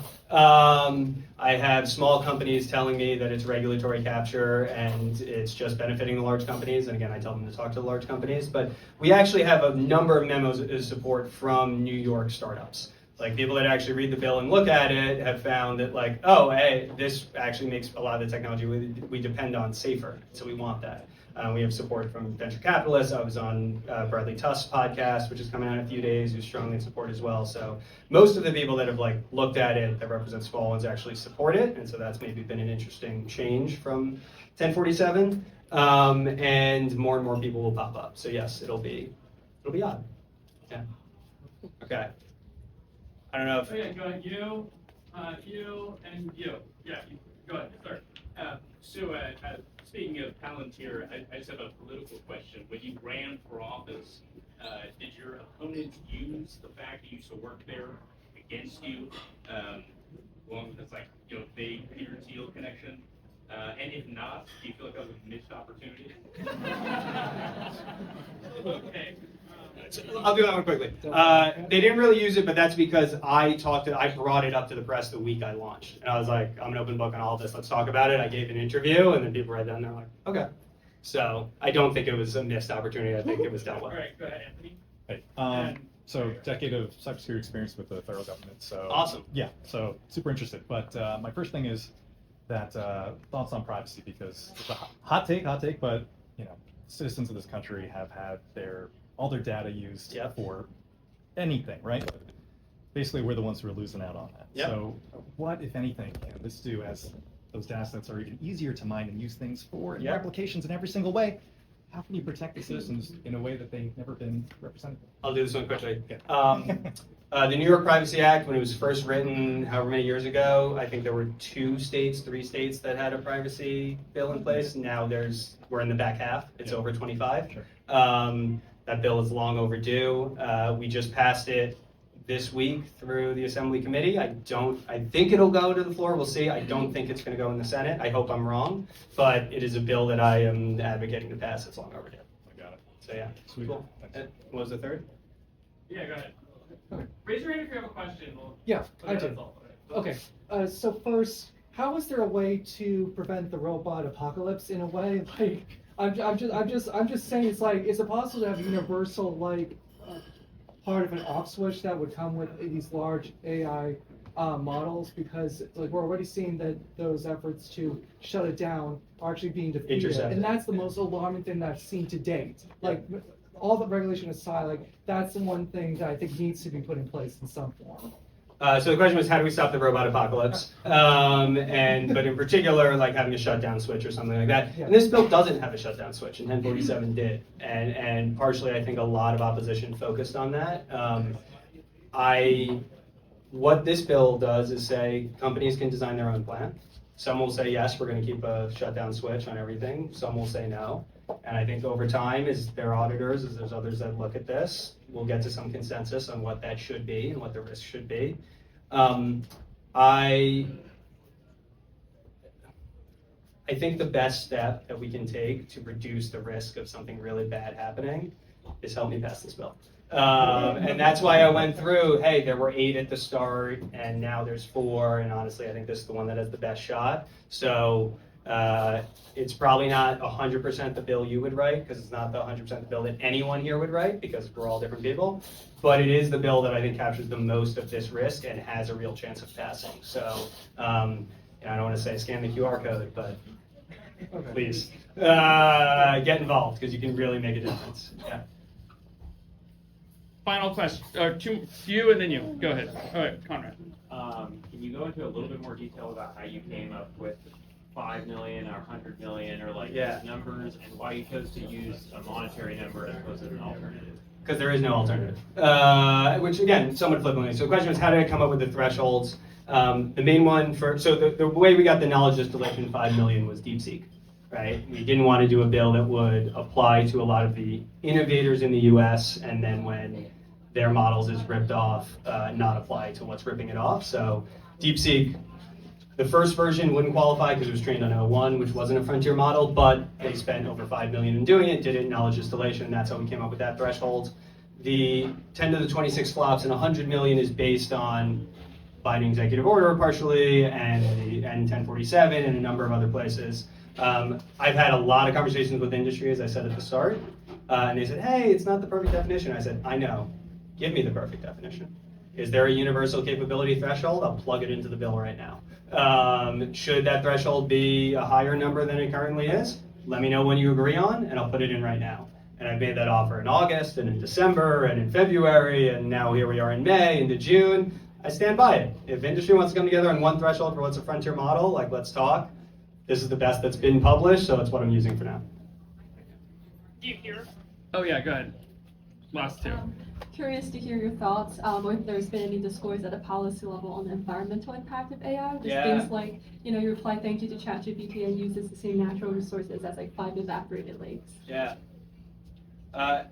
Speaker 4: I have small companies telling me that it's regulatory capture and it's just benefiting the large companies. And again, I tell them to talk to the large companies. But we actually have a number of memos of support from New York startups. Like people that actually read the bill and look at it have found that like, oh, hey, this actually makes a lot of the technology we depend on safer. So we want that. We have support from venture capitalists. I was on Bradley Tusk's podcast, which is coming out in a few days, who's strongly in support as well. So most of the people that have like looked at it that represent small ones actually support it. And so that's maybe been an interesting change from 1047. And more people will pop up. So yes, it'll be odd. Yeah. Okay. I don't know if.
Speaker 16: Oh, yeah, go ahead. You, and you. Yeah, go ahead. Start. Speaking of Palantir, I just have a political question. When you ran for office, did your opponents use the fact that you used to work there against you? Well, it's like, the Peter Thiel connection. And if not, do you feel like that was a missed opportunity? Okay.
Speaker 4: I'll do that one quickly. They didn't really use it, but that's because I brought it up to the press the week I launched. And I was like, I'm an open book on all of this, let's talk about it. I gave an interview, and then people read that, and they're like, okay. So I don't think it was a missed opportunity. I think it was dealt with.
Speaker 16: All right, go ahead, Anthony.
Speaker 17: Hey, so decade of cybersecurity experience with the federal government. So
Speaker 4: awesome.
Speaker 17: Yeah, so super interested. But my first thing is that thoughts on privacy, because it's a hot take, but citizens of this country have had all their data used for anything, right? Basically, we're the ones who are losing out on that.
Speaker 4: Yep.
Speaker 17: So what, if anything, can this do as those data sets are even easier to mine and use things for in applications in every single way? How can you protect the citizens in a way that they've never been represented?
Speaker 4: I'll do this one quickly. The New York Privacy Act, when it was first written, however many years ago, I think there were 3 states that had a privacy bill in place. Now we're in the back half. It's over 25. Sure. That bill is long overdue. We just passed it this week through the Assembly Committee. I think it'll go to the floor. We'll see. I don't think it's going to go in the Senate. I hope I'm wrong, but it is a bill that I am advocating to pass. It's long overdue.
Speaker 17: I got it.
Speaker 4: So yeah.
Speaker 17: Sweet.
Speaker 4: Cool. What was the third?
Speaker 16: Yeah, go ahead. Raise your hand if you have a question.
Speaker 18: Yeah, I do. Okay, so first, how is there a way to prevent the robot apocalypse in a way? Like, I'm just saying, it's like, is it possible to have a universal part of an off switch that would come with these large AI models? Because we're already seeing that those efforts to shut it down are actually being defeated, and that's the most alarming thing that I've seen to date. Like, all the regulation aside, that's the one thing that I think needs to be put in place in some form.
Speaker 4: So the question was, how do we stop the robot apocalypse? But in particular, like having a shutdown switch or something like that. And this bill doesn't have a shutdown switch, and 1047 did. And partially, I think a lot of opposition focused on that. What this bill does is say companies can design their own plan. Some will say, yes, we're going to keep a shutdown switch on everything. Some will say no. And I think over time, as their auditors, as there's others that look at this, we'll get to some consensus on what that should be and what the risk should be. I think the best step that we can take to reduce the risk of something really bad happening is help me pass this bill. And that's why I went through, hey, there were 8 at the start, and now there's 4, and honestly, I think this is the one that has the best shot. So it's probably not 100% the bill you would write, because it's not the 100% the bill that anyone here would write, because we're all different people. But it is the bill that I think captures the most of this risk and has a real chance of passing. So I don't want to say scan the QR code, but please get involved, because you can really make a difference. Yeah.
Speaker 16: Final question, or you and then you. Go ahead. All right, Conrad.
Speaker 19: Can you go into a little bit more detail about how you came up with 5 million or 100 million or these numbers, and why you chose to use a monetary number as opposed to an alternative?
Speaker 4: Because there is no alternative. Which again, somewhat flippantly. So the question was, how did I come up with the thresholds? The main one the way we got the knowledge distillation 5 million was DeepSeek, right? We didn't want to do a bill that would apply to a lot of the innovators in the US, and then when their models is ripped off, not apply to what's ripping it off. So DeepSeek, the first version wouldn't qualify because it was trained on O1, which wasn't a frontier model, but they spent over 5 million in doing it, did it in knowledge distillation, and that's how we came up with that threshold. The 10 to the 26 flops and 100 million is based on binding executive order partially, and the N1047 and a number of other places. I've had a lot of conversations with industry, as I said at the start, and they said, hey, it's not the perfect definition. I said, I know, give me the perfect definition. Is there a universal capability threshold? I'll plug it into the bill right now. Should that threshold be a higher number than it currently is? Let me know when you agree on, and I'll put it in right now. And I made that offer in August, and in December, and in February, and now here we are in May, into June. I stand by it. If industry wants to come together on one threshold for what's a frontier model, let's talk. This is the best that's been published, so it's what I'm using for now.
Speaker 3: Do you hear?
Speaker 16: Oh yeah, go ahead. Last 2.
Speaker 20: Curious to hear your thoughts, or if there's been any discourse at a policy level on the environmental impact of AI. Just things like, you reply thank you to ChatGPT and uses the same natural resources as like 5 evaporated lakes.
Speaker 4: Yeah.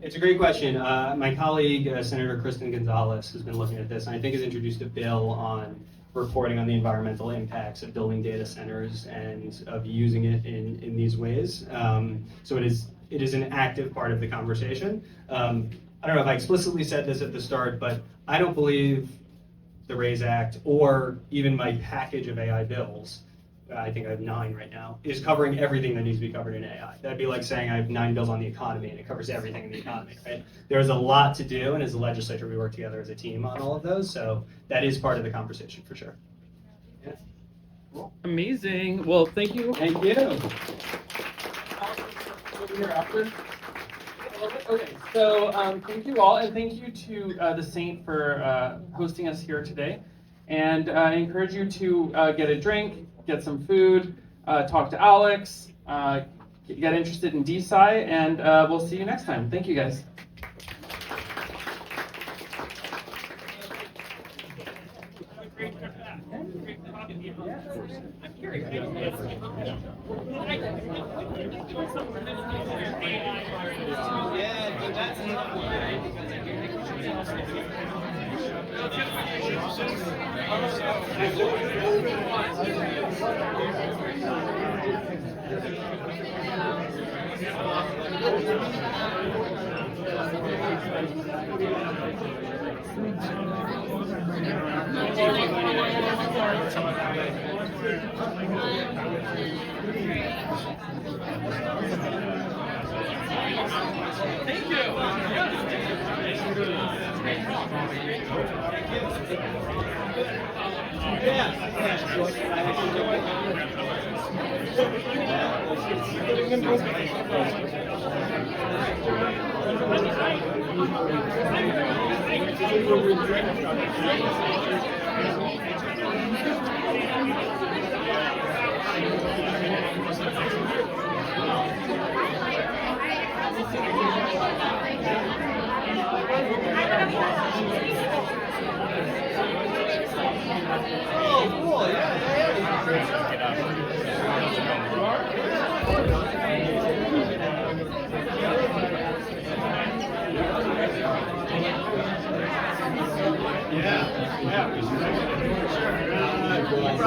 Speaker 4: It's a great question. My colleague, Senator Kristen Gonzalez, has been looking at this, and I think has introduced a bill on reporting on the environmental impacts of building data centers and of using it in these ways. So it is an active part of the conversation. I don't know if I explicitly said this at the start, but I don't believe the RAISE Act or even my package of AI bills, I think I have 9 right now, is covering everything that needs to be covered in AI. That'd be like saying I have 9 bills on the economy and it covers everything in the economy, right? There's a lot to do, and as a legislature, we work together as a team on all of those, so that is part of the conversation for sure. Yeah.
Speaker 1: Cool. Amazing. Well, thank you.
Speaker 4: Thank you.
Speaker 1: Over here after. Okay, so thank you all, and thank you to the Saint for hosting us here today. And I encourage you to get a drink, get some food, talk to Alex, get interested in DeSci, and we'll see you next time. Thank you, guys. Thank Oh, cool.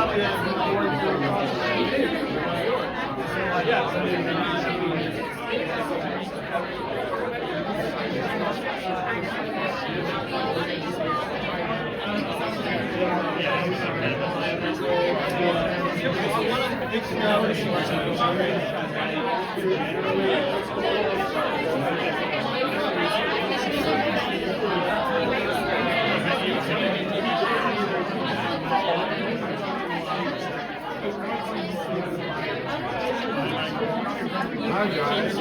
Speaker 21: Hi guys.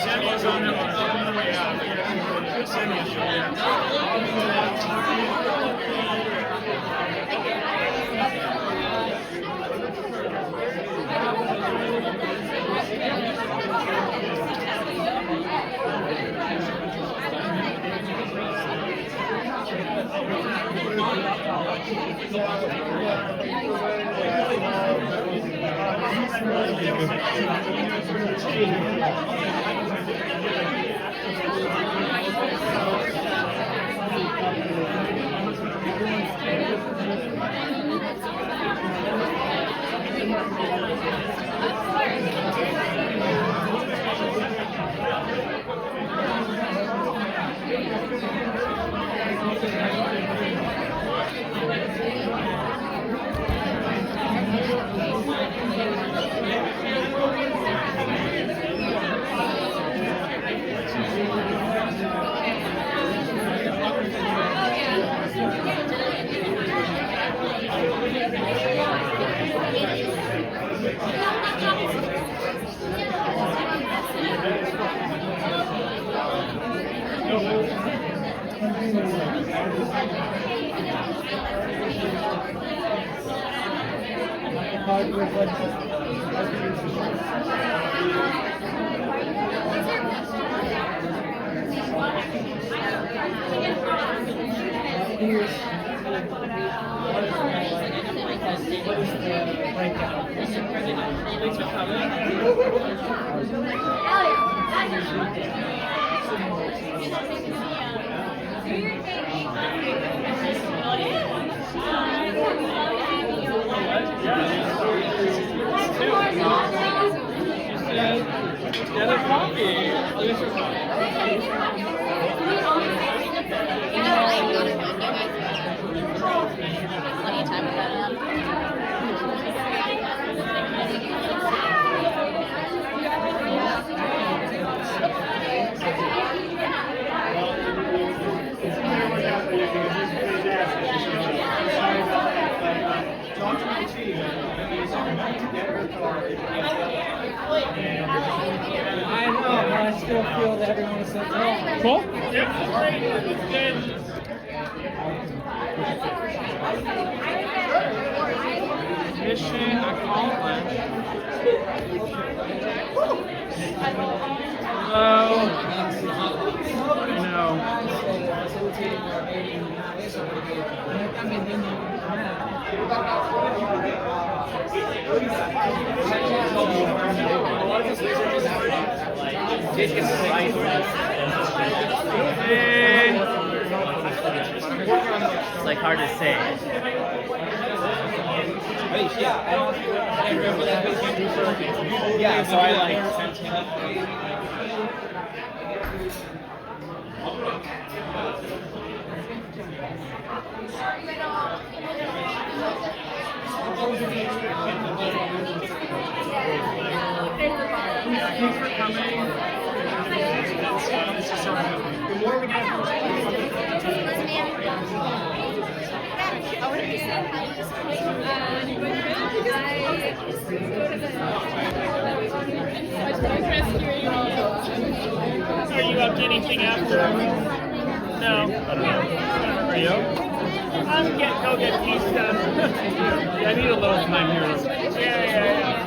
Speaker 21: Samuel's on the way out.
Speaker 12: Here's what is the breakdown? Thanks for
Speaker 1: Get a coffee. Here's your
Speaker 11: Plenty of time with that.
Speaker 12: I know, but I still feel that everyone is so
Speaker 1: Cool? Mission accomplished. Hello. I
Speaker 5: It's like hard to say.
Speaker 1: Yeah, so I like. Thanks for coming.
Speaker 3: Are you up to anything after? No.
Speaker 1: Are you?
Speaker 3: Go get tea stuff.
Speaker 1: Yeah, I need a little time here.
Speaker 3: Yeah.